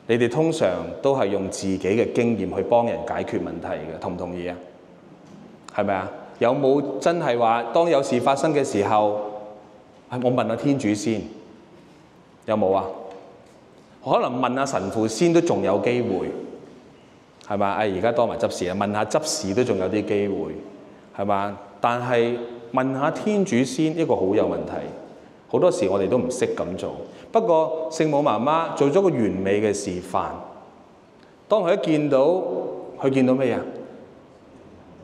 你哋通常都係用自己嘅經驗去幫人解決問題嘅，同唔同意啊？係咪啊？有冇真係話當有事發生嘅時候，我問下天主先，有冇啊？可能問下神父先都仲有機會，係嘛？而家多埋執事啦，問下執事都仲有啲機會，係嘛？但係問下天主先，呢個好有問題。好多時我哋都唔識咁做。不過聖母媽媽做咗個完美嘅示範。當佢一見到，佢見到咩啊？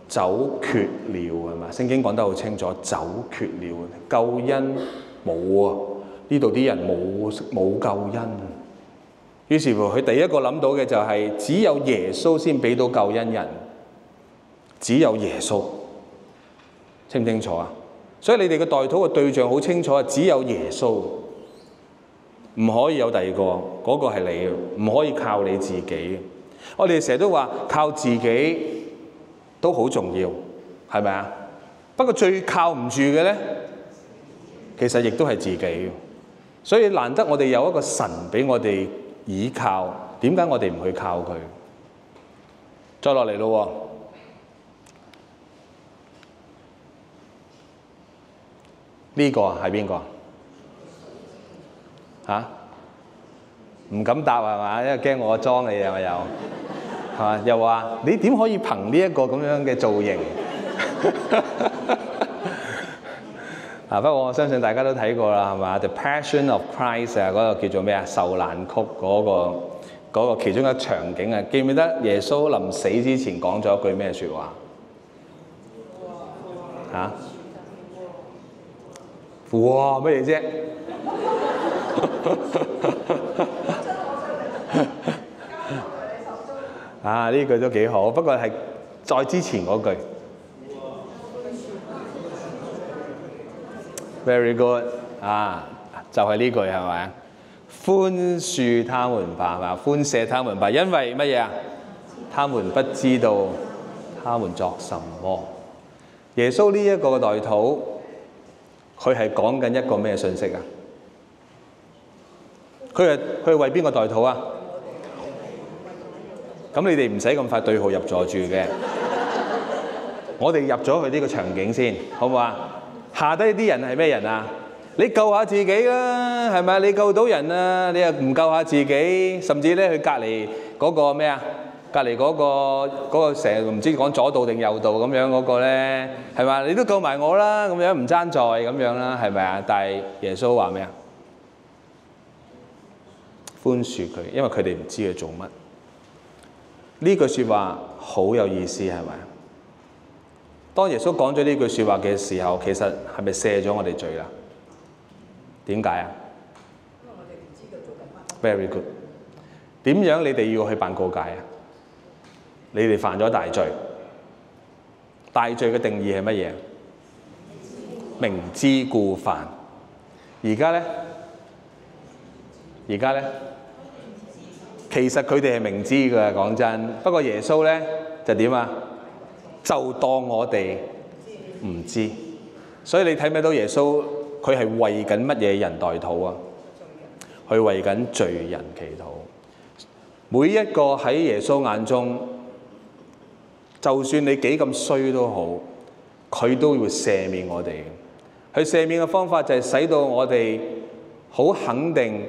走缺了，係嘛？聖經講得好清楚，走缺了，救恩冇啊！呢度啲人冇救恩。於是乎，佢第一個諗到嘅就係只有耶穌先俾到救恩人，只有耶穌，清唔清楚啊？所以你哋嘅代禱嘅對象好清楚啊，只有耶穌，唔可以有第二個，嗰個係你，唔可以靠你自己。我哋成日都話靠自己都好重要，係咪啊？不過最靠唔住嘅咧，其實亦都係自己。所以難得我哋有一個神俾我哋倚靠，點解我哋唔去靠佢？再落嚟咯，呢個係邊個？嚇？唔敢答係嘛？因為驚我裝你係咪有？係嘛？又話你點可以憑呢一個咁樣嘅造型？不過我相信大家都睇過啦，係嘛？ The Passion of Christ 啊，嗰個叫做咩啊？受難曲嗰個其中一個場景啊，記唔記得耶穌臨死之前講咗一句咩説話？嚇？哇！乜嘢啫？啊！呢句都幾好，不過係再之前嗰句。Very good 啊，就係呢句係咪？寬恕他們吧，係嘛？寬赦他們吧，因為乜嘢啊？他們不知道他們作什麼。耶穌呢一個嘅代禱，佢係講緊一個咩信息啊？佢係為邊個代禱啊？咁你哋唔使咁快對號入座住嘅，我哋入咗去呢個場景先，好唔好啊？下低啲人係咩人啊？你救下自己啦，係咪？你救到人啊，你又唔救下自己，甚至咧去隔離嗰個咩啊？隔離嗰個成日唔知講左道定右道咁樣嗰個咧，係嘛？你都救埋我啦，咁樣唔爭在咁樣啦，係咪啊？但係耶穌話咩啊？寬恕佢，因為佢哋唔知佢做乜。呢句説話好有意思，係咪？當耶穌講咗呢句説話嘅時候，其實係咪赦咗我哋罪啦？點解啊？因為我哋唔知道做緊乜。 Very good。點樣你哋要去辦告解啊？你哋犯咗大罪。大罪嘅定義係乜嘢？明知故犯。而家咧？其實佢哋係明知㗎，講真。不過耶穌咧就點啊？就當我哋唔知。所以你睇唔睇到耶穌佢係為緊乜嘢人代禱啊？佢為緊罪人祈禱。每一個喺耶穌眼中，就算你幾咁衰都好，佢都會赦免我哋。佢赦免嘅方法就係使到我哋好肯定。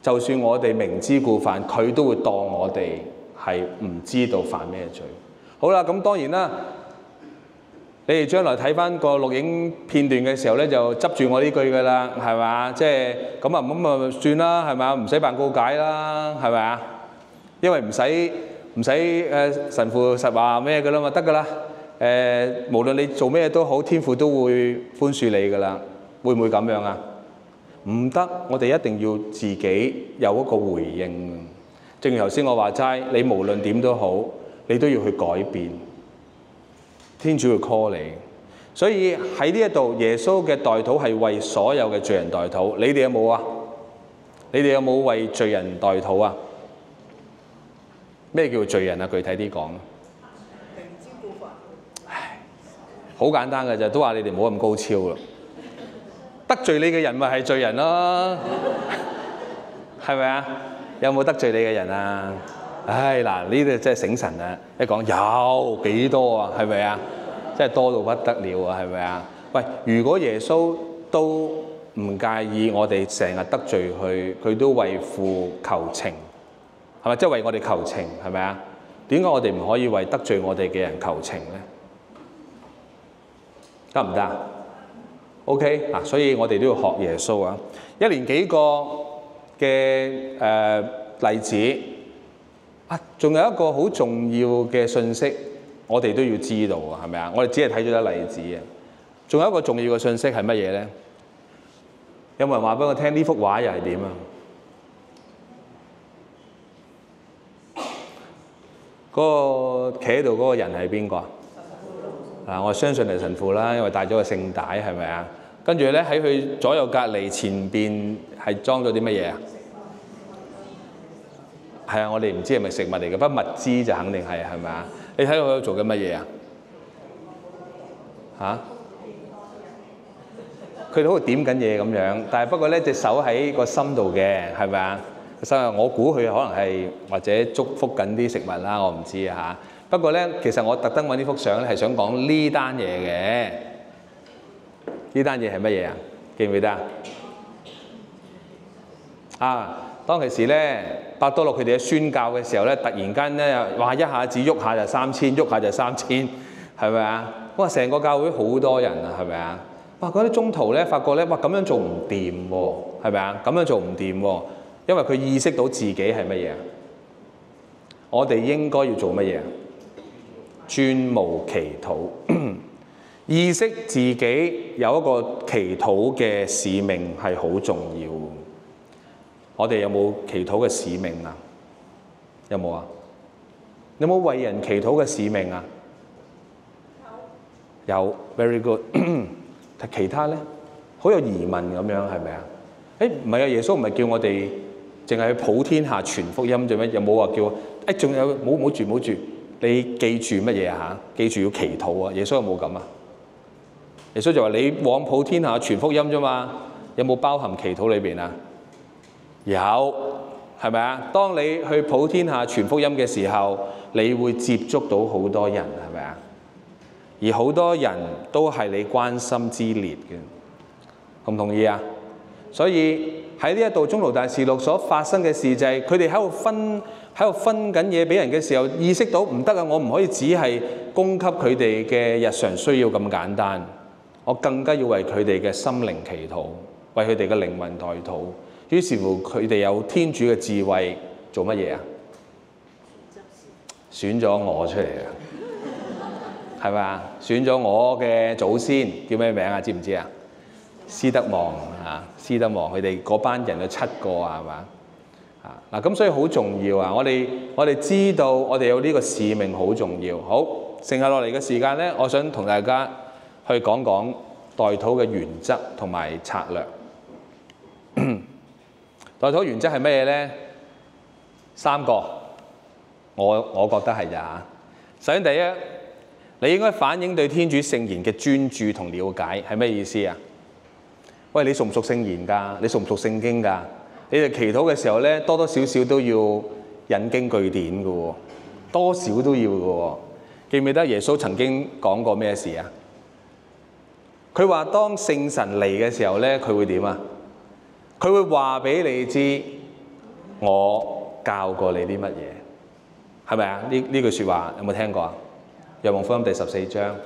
就算我哋明知故犯，佢都會當我哋係唔知道犯咩罪。好啦，咁當然啦，你哋將來睇翻個錄影片段嘅時候咧，就執住我呢句噶啦，係嘛？即係咁啊，咁啊算啦，係嘛？唔使辦告解啦，係咪啊？因為唔使神父實話咩噶啦嘛，得噶啦。無論你做咩都好，天父都會寬恕你噶啦。會唔會咁樣啊？唔得，我哋一定要自己有一個回應。正如頭先我話齋，你無論點都好，你都要去改變。天主會 call 你，所以喺呢一度，耶穌嘅代禱係為所有嘅罪人代禱。你哋有冇啊？你哋有冇為罪人代禱啊？咩叫罪人啊？具體啲講。明知故犯。好簡單嘅啫，都話你哋唔好咁高超咯。得罪你嘅人咪係罪人咯，係咪啊？有冇得罪你嘅人啊？唉嗱，呢啲真係醒神啊！一講有幾多啊？係咪啊？真係多到不得了啊！係咪啊？喂，如果耶穌都唔介意我哋成日得罪佢，佢都為父求情，係咪？即係為我哋求情，係咪啊？點解我哋唔可以為得罪我哋嘅人求情咧？得唔得？OK 嗱，所以我哋都要學耶穌啊！一連幾個嘅例子啊，仲有一個好重要嘅信息，我哋都要知道啊，係咪啊？我哋只係睇咗啲例子啊，仲有一個重要嘅信息係乜嘢咧？有冇人話俾我聽呢幅畫又係點啊？嗰個企喺度嗰個人係邊個啊？嗱，我相信係神父啦，因為帶咗個聖帶，係咪啊？跟住咧喺佢左右隔離前邊係裝咗啲乜嘢啊？係啊，我哋唔知係咪食物嚟嘅，不過物資就肯定係，係咪啊？你睇到佢做緊乜嘢啊？嚇？佢喺度點緊嘢咁樣，但係不過咧隻手喺個心度嘅，係咪啊？所以我估佢可能係或者祝福緊啲食物啦，我唔知啊嚇。不過咧，其實我特登揾呢幅相咧係想講呢單嘢嘅。呢單嘢係乜嘢啊？記唔記得啊？當其時咧，伯多祿佢哋喺宣教嘅時候咧，突然間咧，哇！一下子喐下就3000，喐下就3000，係咪啊？哇！成個教會好多人啊，係咪啊？哇！嗰啲中途咧，發覺咧，哇！咁樣做唔掂喎，係咪啊？咁樣做唔掂喎，因為佢意識到自己係乜嘢啊？我哋應該要做乜嘢啊？專務祈禱，意識自己有一個祈禱嘅使命係好重要。我哋有冇祈禱嘅使命啊？有冇啊？有冇為人祈禱嘅使命啊？有 ，very good。其他咧，好有疑問咁樣，係咪啊？唔係啊！耶穌唔係叫我哋淨係去普天下傳福音啫咩？有冇話叫？仲有冇住？你記住乜嘢啊？嚇，記住要祈禱啊！耶穌有冇咁啊？耶穌就話你往普天下傳福音啫嘛，有冇包含祈禱裏邊啊？有，係咪啊？當你去普天下傳福音嘅時候，你會接觸到好多人，係咪啊？而好多人都係你關心之列嘅，同唔同意啊？所以喺呢一度中途大事錄所發生嘅事就係佢哋喺度分緊嘢俾人嘅時候，意識到唔得啊！我唔可以只係供給佢哋嘅日常需要咁簡單，我更加要為佢哋嘅心靈祈禱，為佢哋嘅靈魂代禱。於是乎佢哋有天主嘅智慧，做乜嘢啊？選咗我出嚟啊！係咪啊？選咗我嘅祖先叫咩名啊？知唔知啊？斯德望啊，斯德望佢哋嗰班人有7個啊，係嘛？嗱，咁所以好重要啊！我哋知道我哋有呢個使命好重要。好，剩下落嚟嘅時間咧，我想同大家去講講代禱嘅原則同埋策略。代禱原則係咩嘢咧？3個，我覺得係咋。首先第一，你應該反映對天主聖言嘅專注同了解係咩意思啊？喂，你熟唔熟聖言㗎？你熟唔熟聖經㗎？你哋祈禱嘅時候咧，多多少少都要引經據典嘅喎，多少都要嘅喎。記唔記得耶穌曾經講過咩事啊？佢話當聖神嚟嘅時候咧，佢會點啊？佢會話俾你知，我教過你啲乜嘢，係咪啊？呢句説話有冇聽過啊？若望福音第14章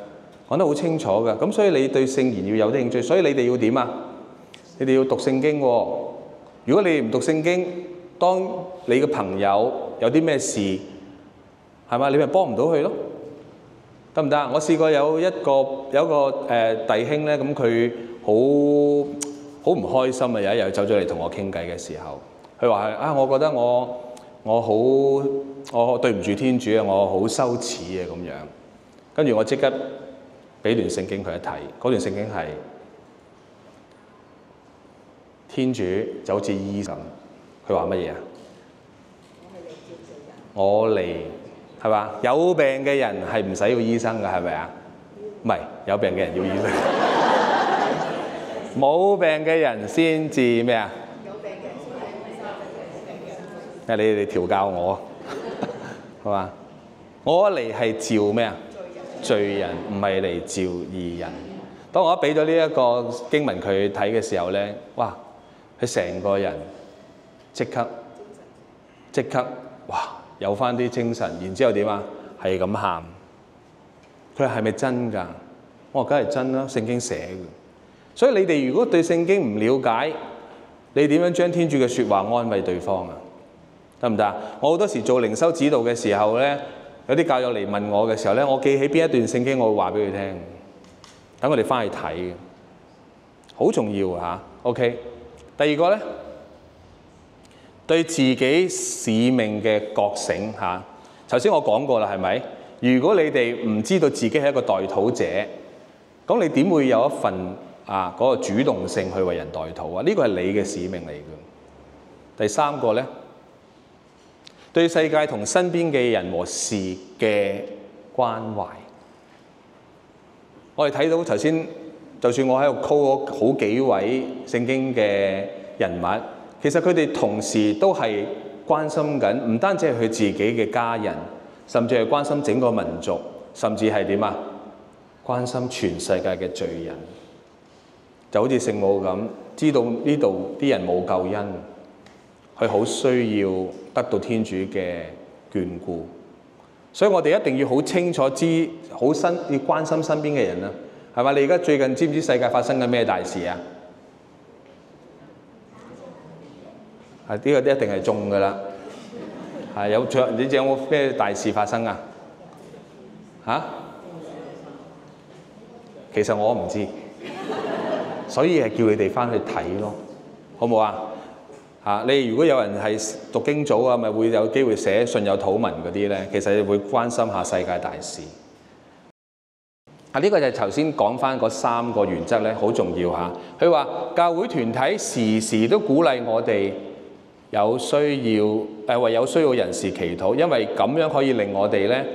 講得好清楚㗎。咁所以你對聖言要有啲興趣，所以你哋要點啊？你哋要讀聖經喎。如果你唔讀聖經，當你嘅朋友有啲咩事，係嘛？你咪幫唔到佢咯，得唔得？我試過有一個弟兄咧，咁佢好唔開心啊！有一日走咗嚟同我傾偈嘅時候，佢話係啊，我覺得我對唔住天主啊，我好羞恥啊咁樣。跟住我即刻俾段聖經佢一睇，嗰段聖經係天主就好似醫生，佢話乜嘢啊？我嚟係嘛？有病嘅人係唔使要醫生㗎，係咪啊？唔係有病嘅人要醫生，冇病嘅人先至咩啊？你哋調教我，係嘛？我嚟係召咩啊？罪人，唔係嚟召義人。當我一俾咗呢一個經文佢睇嘅時候咧，哇！佢成個人即刻哇有翻啲精神，然之後點啊？係咁喊。佢係咪真㗎？我話梗係真啦，聖經寫嘅。所以你哋如果對聖經唔了解，你點樣將天主嘅説話安慰對方啊？得唔得？我好多時做靈修指導嘅時候咧，有啲教友嚟問我嘅時候咧，我記起邊一段聖經，我會話俾佢聽，等我哋翻去睇嘅，好重要嚇。OK， 第二個咧，對自己使命嘅覺醒嚇。頭先我講過啦，係咪？如果你哋唔知道自己係一個代禱者，咁你點會有一份嗰個主動性去為人代禱啊？呢個係你嘅使命嚟嘅。第三個咧，對世界同身邊嘅人和事嘅關懷。我哋睇到頭先，就算我喺度 call 好幾位聖經嘅人物，其實佢哋同時都係關心緊，唔單止係佢自己嘅家人，甚至係關心整個民族，甚至係點啊？關心全世界嘅罪人。就好似聖母咁，知道呢度啲人冇救恩，佢好需要得到天主嘅眷顧。所以我哋一定要好清楚知，要關心身邊嘅人啦，係嘛？你而家最近知唔知世界發生緊咩大事啊？呢個一定係中㗎啦。你有冇咩大事發生啊？其實我唔知，所以係叫你哋翻去睇咯，好唔好啊？你如果有人係讀經組啊，咪會有機會寫信有禱文嗰啲咧，其實你會關心下世界大事。呢個就係頭先講翻嗰3個原則咧，好重要嚇。佢話教會團體時時都鼓勵我哋有需要為有需要人士祈禱，因為咁樣可以令我哋咧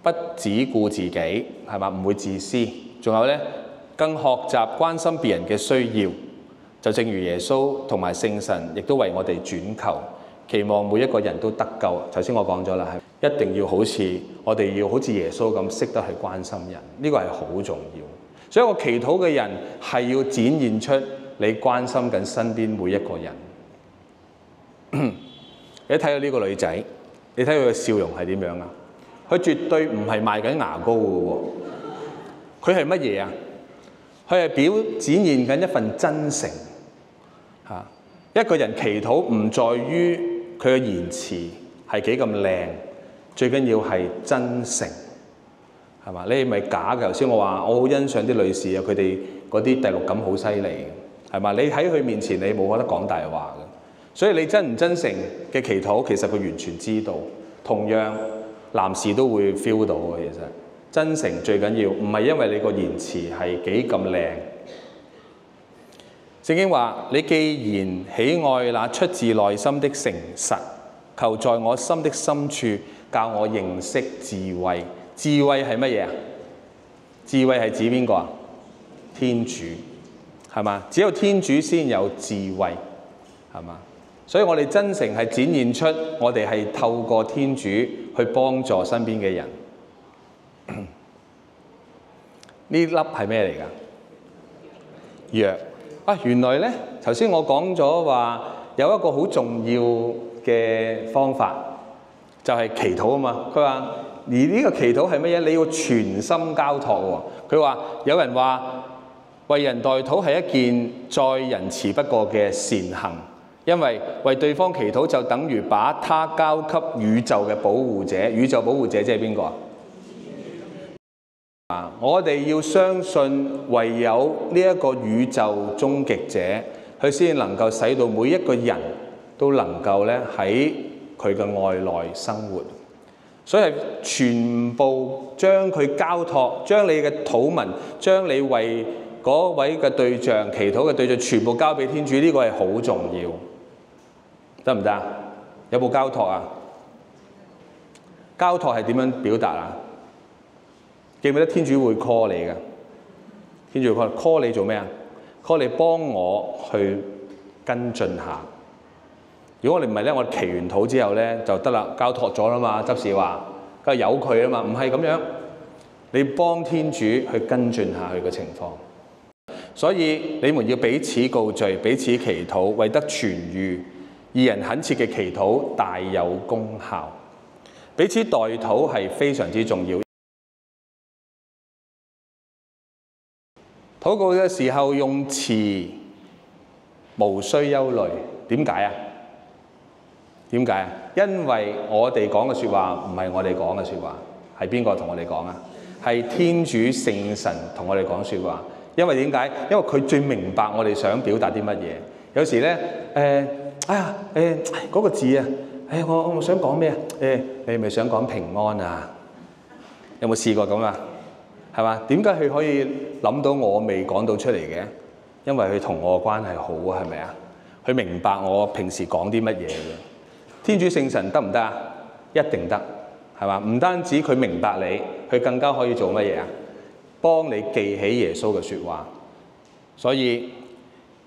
不只顧自己，係嘛？唔會自私。仲有咧，更學習關心別人嘅需要。就正如耶穌同埋聖神亦都為我哋轉求，期望每一個人都得救。頭先我講咗啦，係一定要好似我哋要好似耶穌咁識得去關心人，呢個係好重要。所以我祈禱嘅人係要展現出你關心緊身邊每一個人。你睇到呢個女仔，你睇佢嘅笑容係點樣啊？佢絕對唔係賣緊牙膏嘅喎，佢係乜嘢啊？佢係展現緊一份真誠。一個人祈禱唔在於佢嘅言辭係幾咁靚，最緊要係真誠，係嘛？你係咪假嘅？頭先我話我好欣賞啲女士啊，佢哋嗰啲第六感好犀利，係嘛？你喺佢面前你冇得講大話嘅，所以你真唔真誠嘅祈禱，其實佢完全知道。同樣男士都會 feel 到嘅，其實真誠最緊要，唔係因為你個言辭係幾咁靚。聖經話：你既然喜愛那出自內心的誠實，求在我心的深處教我認識智慧。智慧係乜嘢啊？智慧係指邊個啊？天主，係嘛？只有天主先有智慧，係嘛？所以我哋真誠係展現出我哋係透過天主去幫助身邊嘅人。呢粒係咩嚟㗎？藥。原來咧，頭先我講咗話有一個好重要嘅方法，就係祈禱啊嘛。佢話而呢個祈禱係乜嘢？你要全心交託喎。佢話有人話為人代禱係一件再仁慈不過嘅善行，因為為對方祈禱就等於把他交給宇宙嘅保護者。宇宙保護者即係邊個啊？我哋要相信唯有呢一個宇宙終極者，佢先能夠使到每一個人都能夠咧喺佢嘅愛內生活。所以係全部將佢交託，將你嘅禱文，將你為嗰位嘅對象祈禱嘅對象全部交俾天主，呢個係好重要，得唔得？有冇交託啊？交託係點樣表達啊？記唔記得天主會 call 你㗎？天主會 call 你做咩啊？call 你幫我去跟進下。如果我哋唔係咧，我哋祈完禱之後咧就得啦，交託咗啦嘛。執事話，梗係由佢啊嘛，唔係咁樣。你幫天主去跟進下佢嘅情況。所以你們要彼此告罪，彼此祈禱，為得痊癒。二人懇切嘅祈禱大有功效。彼此代禱係非常之重要。禱告嘅時候用詞無需憂慮，點解啊？點解啊？因為我哋講嘅説話唔係我哋講嘅説話，係邊個同我哋講啊？係天主聖神同我哋講説話。因為點解？因為佢最明白我哋想表達啲乜嘢。有時咧，嗰個字啊，我想講咩啊？你係咪想講平安啊？有冇試過咁啊？係嘛？點解佢可以諗到我未講到出嚟嘅？因為佢同我嘅關係好啊，係咪啊？佢明白我平時講啲乜嘢嘅。天主聖神得唔得啊？一定得，係嘛？唔單止佢明白你，佢更加可以做乜嘢啊？幫你記起耶穌嘅説話。所以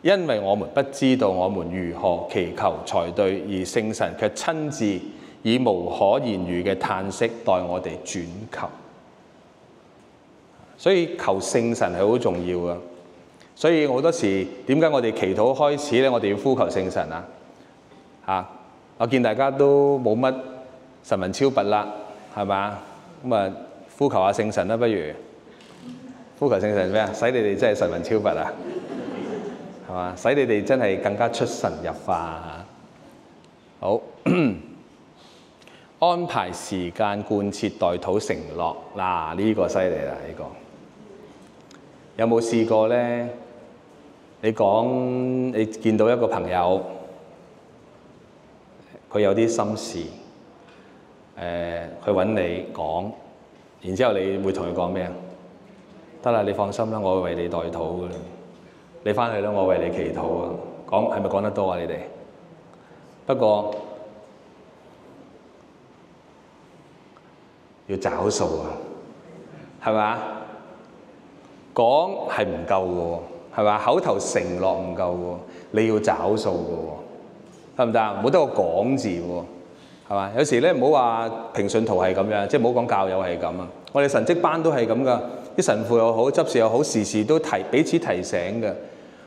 因為我們不知道我們如何祈求才對，而聖神卻親自以無可言喻嘅嘆息代我哋轉求。所以求聖神係好重要嘅。所以好多時點解我哋祈禱開始咧，我哋要呼求聖神啊？我見大家都冇乜神魂超拔啦，係嘛？咁啊，呼求下聖神啦，不如呼求聖神咩啊？使你哋真係神魂超拔啊，係嘛？使你哋真係更加出神入化。好，安排時間貫徹代禱承諾。嗱，呢個犀利啦，呢個有冇試過咧？你見到一個朋友，佢有啲心事，佢揾你講，然之後你會同佢講咩啊？得啦，你放心啦，我會為你代禱嘅。你翻去啦，我為你祈禱啊。講係咪講得多啊？你哋不過要找數啊，係咪？講係唔夠嘅，係嘛？口頭承諾唔夠嘅，你要找數嘅，得唔得啊？唔好得個講字喎，係嘛？有時咧唔好話平信徒係咁樣，即係唔好講教友係咁啊。我哋神職班都係咁噶，啲神父又好，執事又好，時時都彼此提醒嘅。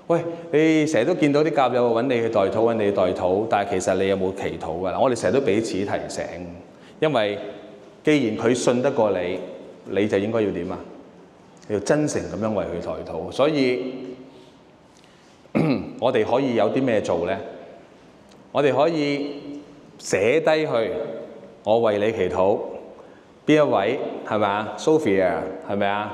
喂，你成日都見到啲教友揾你去代禱，揾你去代禱，但係其實你有冇祈禱㗎？我哋成日都彼此提醒，因為既然佢信得過你，你就應該要點啊？要真誠咁樣為佢代禱。所以我哋可以有啲咩做咧？我哋可以寫低去，我為你祈禱。邊一位係咪啊 ？Sophia 係咪啊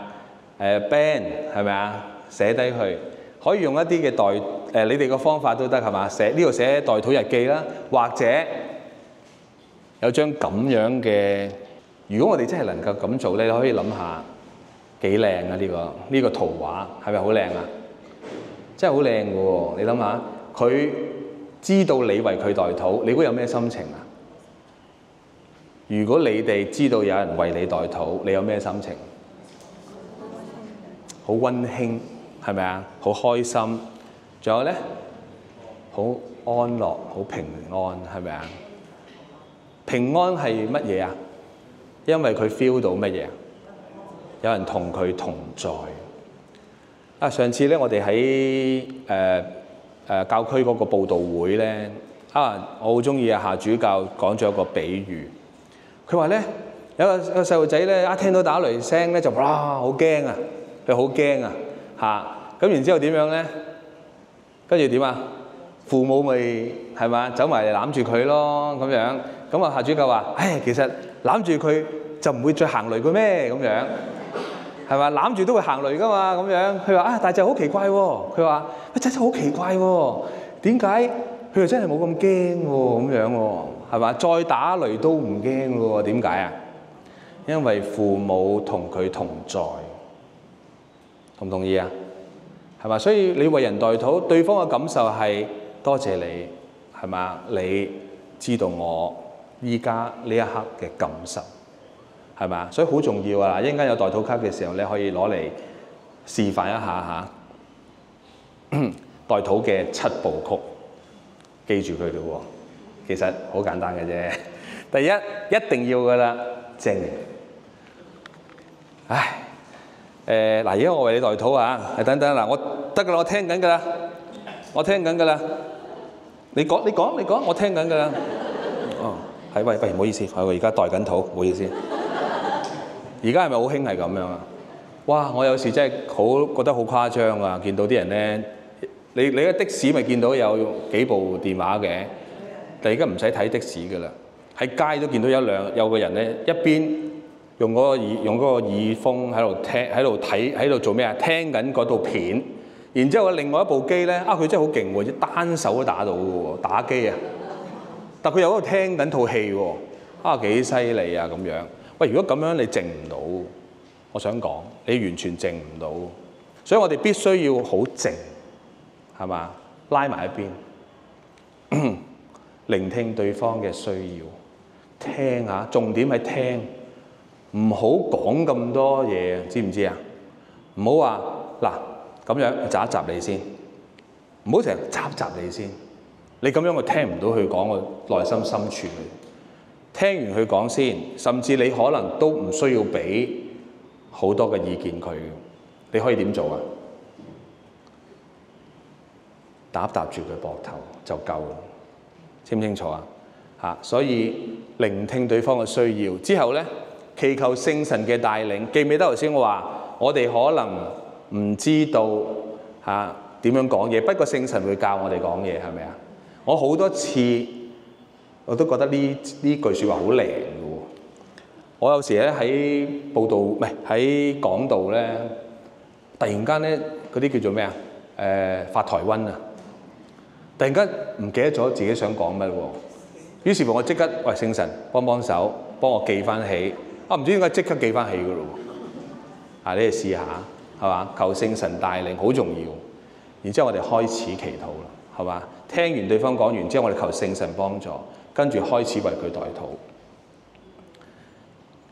？Ben 係咪啊？寫低去，可以用一啲嘅你哋個方法都得係嘛？呢度寫代禱日記啦，或者有張咁樣嘅。如果我哋真係能夠咁做咧，你可以諗下幾靚啊！呢個圖畫係咪好靚啊？真係好靚嘅喎！你諗下，佢知道你為佢代禱，你估有咩心情啊？如果你哋知道有人為你代禱，你有咩心情？好溫馨，係咪啊？好開心，仲有咧，好安樂，好平安，係咪啊？平安係乜嘢啊？因為佢 feel 到乜嘢？有人同佢同在。上次咧，我哋喺教區嗰個報道會咧，我好中意夏主教講咗一個比喻。佢話咧，有個細路仔咧，一聽到打雷聲咧，就哇好驚啊！佢好驚啊嚇！咁然之後點樣咧？跟住點啊？父母咪係嘛，走埋嚟攬住佢咯咁樣。咁啊夏主教話：其實攬住佢就唔會再行雷嘅咩？咁樣係嘛？攬住都會行雷噶嘛？咁樣佢話但係就好奇怪喎。佢話真係好奇怪喎，點解佢又真係冇咁驚喎？咁樣喎。係嘛？再打雷都唔驚喎？點解啊？因為父母同佢同在，同唔同意啊？係嘛？所以你為人代禱，對方嘅感受係多謝你，係嘛？你知道我依家呢一刻嘅感受係咪啊？所以好重要啊！一陣間有代禱卡嘅時候咧，可以攞嚟示範一下代禱嘅7部曲，記住佢哋喎。其實好簡單嘅啫。第一，一定要噶啦，靜。唉，嗱，而家我為你代禱啊！等等嗱，我得噶啦，我聽緊噶啦，我聽緊噶啦。你講，我聽緊噶啦。哦，係，喂，唔好意思，我而家代緊禱，唔好意思。而家係咪好興係咁樣啊？哇！我有時真係覺得好誇張啊！見到啲人咧，你喺的士咪見到有幾部電話嘅，但而家唔使睇的士噶啦，喺街都見到有個人咧，一邊用嗰個耳風喺度做咩啊？聽緊嗰套片，然之後另外一部機咧，佢真係好勁喎，單手都打到嘅喎，打機啊！但佢又喺度聽緊套戲喎，幾犀利啊咁樣。喂，如果咁樣你靜唔到，我想講你完全靜唔到，所以我哋必須要好靜，係嘛？拉埋一邊，聆聽對方嘅需要，聽下，重點係聽，唔好講咁多嘢，知唔知啊？唔好話嗱咁樣窒一窒你先，唔好成日窒你先，你咁樣我聽唔到佢講我內心深處嘅。聽完佢講先，甚至你可能都唔需要俾好多嘅意見佢。你可以點做啊？搭住佢膊頭就夠啦，清唔清楚啊？所以聆聽對方嘅需要之後咧，祈求聖神嘅帶領。記唔記得頭先我話我哋可能唔知道點樣講嘢，不過聖神會教我哋講嘢，係咪啊？我好多次我都覺得呢句説話好靈嘅喎。我有時咧喺報道唔係喺講道咧，突然間咧嗰啲叫做咩啊？發台瘟啊！突然間唔記得咗自己想講乜喎。於是乎我即刻喂聖神幫手，幫我記翻起。唔知點解即刻記翻起嘅咯喎。你哋試下係嘛？求聖神帶領好重要。然之後我哋開始祈禱啦，係嘛？聽完對方講完之後，我哋求聖神幫助。跟住開始為佢代禱，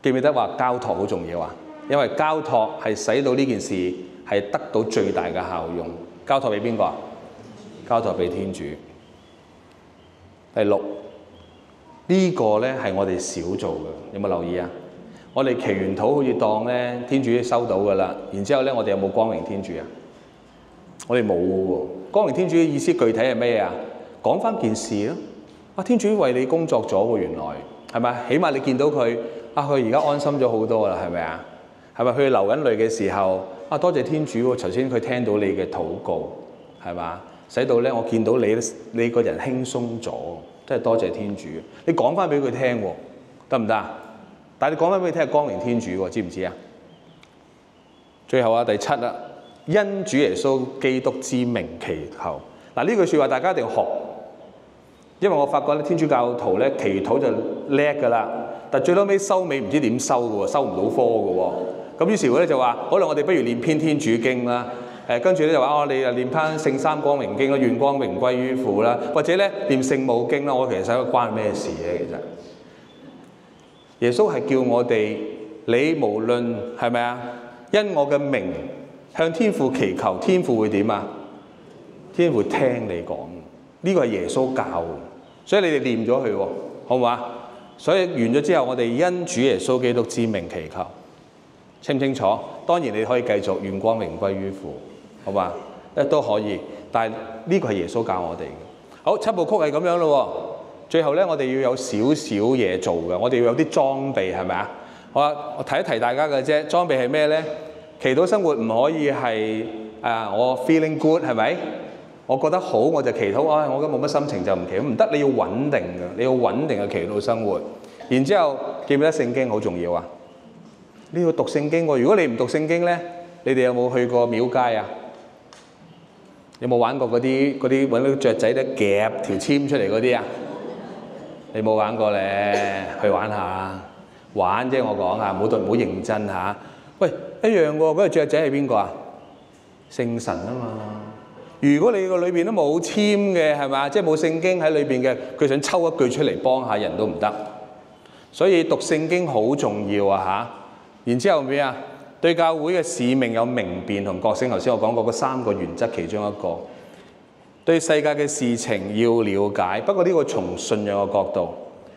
記唔記得話交託好重要啊？因為交託係使到呢件事係得到最大嘅效用。交託俾邊個啊？交託俾天主。第六，呢個咧係我哋少做嘅，有冇留意啊？我哋祈完禱好似當咧天主收到㗎啦，然之後咧我哋有冇光榮天主啊？我哋冇喎。光榮天主嘅意思具體係咩啊？講翻件事咯。天主為你工作咗喎，原來係咪？起碼你見到佢佢而家安心咗好多啦，係咪啊？係咪？佢流緊淚嘅時候多謝天主喎，頭先佢聽到你嘅禱告，係嘛？使到咧我見到你個人輕鬆咗，真係多謝天主。你講翻俾佢聽喎，得唔得啊？但係你講翻俾佢聽係光榮天主喎，知唔知啊？最後第7啦，因主耶穌基督之名祈求。呢句説話大家一定要學。因為我發覺咧，天主教徒咧祈禱就叻㗎啦，但最尾收尾唔知點收嘅喎，收唔到科嘅喎。咁於是乎咧就話，可能我哋不如念篇天主經啦。跟住咧就話我哋念翻聖三光榮經啦，願光榮歸於父啦，或者咧念聖母經啦。我其實想關咩事咧？其實耶穌係叫我哋，你無論係咪啊，因我嘅名向天父祈求，天父會點啊？天父聽你講。呢個係耶穌教，所以你哋念咗佢喎，好唔好啊？所以完咗之後，我哋因主耶穌基督之名祈求，清唔清楚？當然你可以繼續願光榮歸於父，好嘛？都可以，但係呢個係耶穌教我哋嘅。好，7部曲係咁樣咯。最後咧，我哋要有少少嘢做嘅，我哋要有啲裝備，係咪啊？好啊，我提一提大家嘅啫。裝備係咩咧？祈禱生活唔可以係我 feeling good 係咪？我覺得好我就祈禱，我而家冇乜心情就唔祈禱，唔得，你要穩定嘅，你要穩定嘅祈禱生活。然之後記唔記得聖經好重要啊？你要讀聖經喎。如果你唔讀聖經咧，你哋有冇去過廟街啊？有冇玩過嗰啲揾啲雀仔咧夾條籤出嚟嗰啲啊？你冇玩過咧，去玩下，玩啫我講啊，唔好認真嚇。喂，一樣喎，嗰個雀仔係邊個啊？聖神啊嘛。如果你個裏邊都冇籤嘅，係嘛？即係冇聖經喺裏邊嘅，佢想抽一句出嚟幫下人都唔得。所以讀聖經好重要啊嚇。然之後咩啊？對教會嘅使命有明辨同覺醒。頭先我講過嗰3個原則其中一個。對世界嘅事情要了解，不過呢個從信仰嘅角度。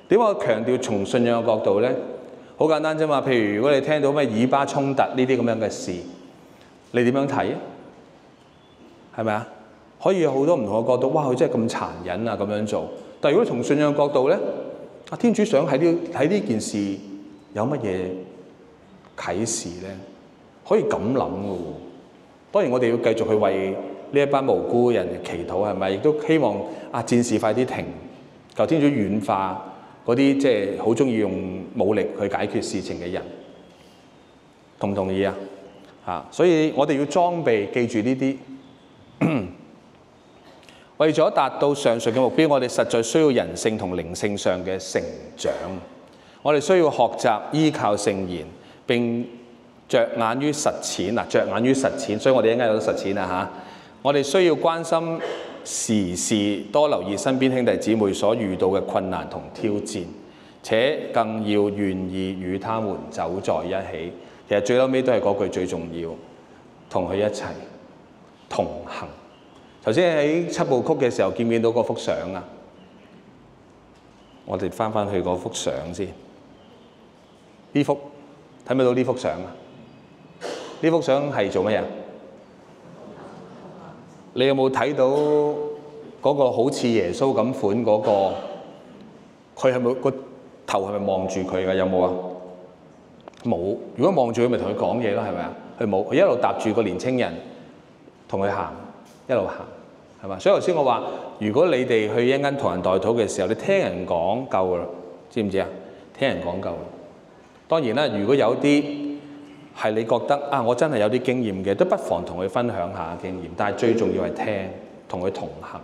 點解我強調從信仰嘅角度呢？好簡單啫嘛。譬如如果你聽到咩以巴衝突呢啲咁樣嘅事，你點樣睇啊？係咪啊？可以有好多唔同嘅角度。哇！佢真係咁殘忍啊，咁樣做。但係如果從信仰嘅角度呢，天主想喺呢件事有乜嘢啟示呢？可以咁諗嘅喎。當然我哋要繼續去為呢一班無辜人祈禱，係咪？亦都希望戰事快啲停，求天主軟化嗰啲即係好中意用武力去解決事情嘅人，同唔同意啊？所以我哋要裝備，記住呢啲。為咗達到上述嘅目標，我哋實在需要人性同靈性上嘅成長。我哋需要學習依靠聖言，並着眼於實踐。着眼於實踐，所以我哋應該有得實踐嚇。我哋需要關心時事，多留意身邊兄弟姊妹所遇到嘅困難同挑戰，且更要願意與他們走在一起。其實最後尾都係嗰句最重要，同佢一齊同行。頭先喺7部曲嘅時候見唔見到嗰幅相啊？我哋翻去嗰幅相先。呢幅睇唔睇到呢幅相啊？呢幅相係做乜嘢？你有冇睇到嗰個好似耶穌咁款嗰個？佢係咪個頭係咪望住佢㗎？有冇啊？冇。如果望住佢，咪同佢講嘢咯，係咪啊？佢冇，佢一路搭住個年青人，同佢行，一路行，係嘛？所以頭先我話，如果你哋去一間同人代禱嘅時候，你聽人講夠啦，知唔知啊？聽人講夠啦。當然啦，如果有啲係你覺得我真係有啲經驗嘅，都不妨同佢分享下經驗。但係最重要係聽，同佢同行。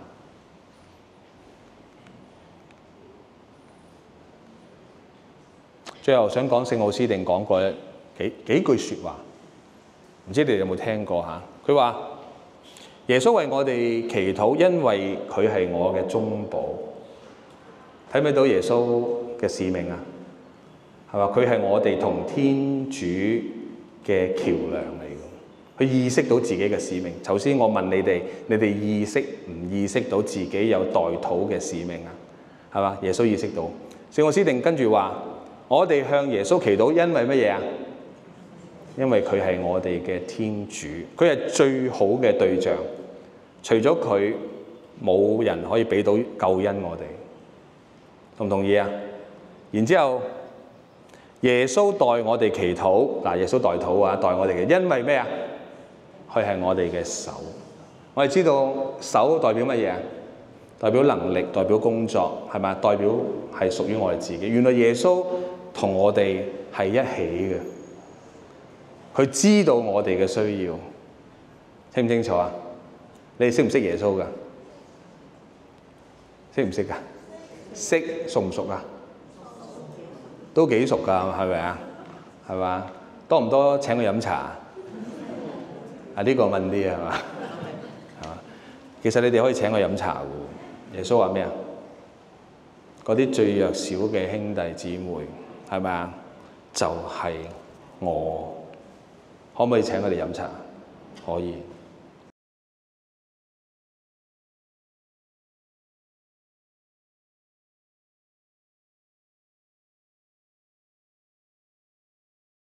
最後想講聖奧斯定講過幾句説話，唔知你哋有冇聽過嚇？佢話耶穌為我哋祈禱，因為佢係我嘅中保。睇唔睇到耶穌嘅使命啊？係嘛？佢係我哋同天主嘅橋梁嚟嘅，佢意識到自己嘅使命。頭先我問你哋，你哋意識唔意識到自己有代禱嘅使命啊？係嘛？耶穌意識到。聖奧斯定跟住話：我哋向耶穌祈禱，因為乜嘢啊？因為佢係我哋嘅天主，佢係最好嘅對象。除咗佢，冇人可以俾到救恩我哋。同唔同意啊？然之後，耶穌代我哋祈禱，嗱，耶穌代禱啊，代我哋嘅，因為咩啊？佢係我哋嘅手。我哋知道手代表乜嘢啊？代表能力，代表工作，係咪？代表係屬於我哋自己。原來耶穌同我哋係一起嘅，佢知道我哋嘅需要，清唔清楚啊？你哋識唔識耶穌㗎？識唔識㗎？識，熟唔熟啊？都幾熟㗎，係咪啊？係嘛？多唔多請佢飲茶啊？呢個問啲係嘛？係嘛？其實你哋可以請佢飲茶喎。耶穌話咩啊？嗰啲最弱小嘅兄弟姊妹係咪啊？就係我，可唔可以請佢哋飲茶？可以。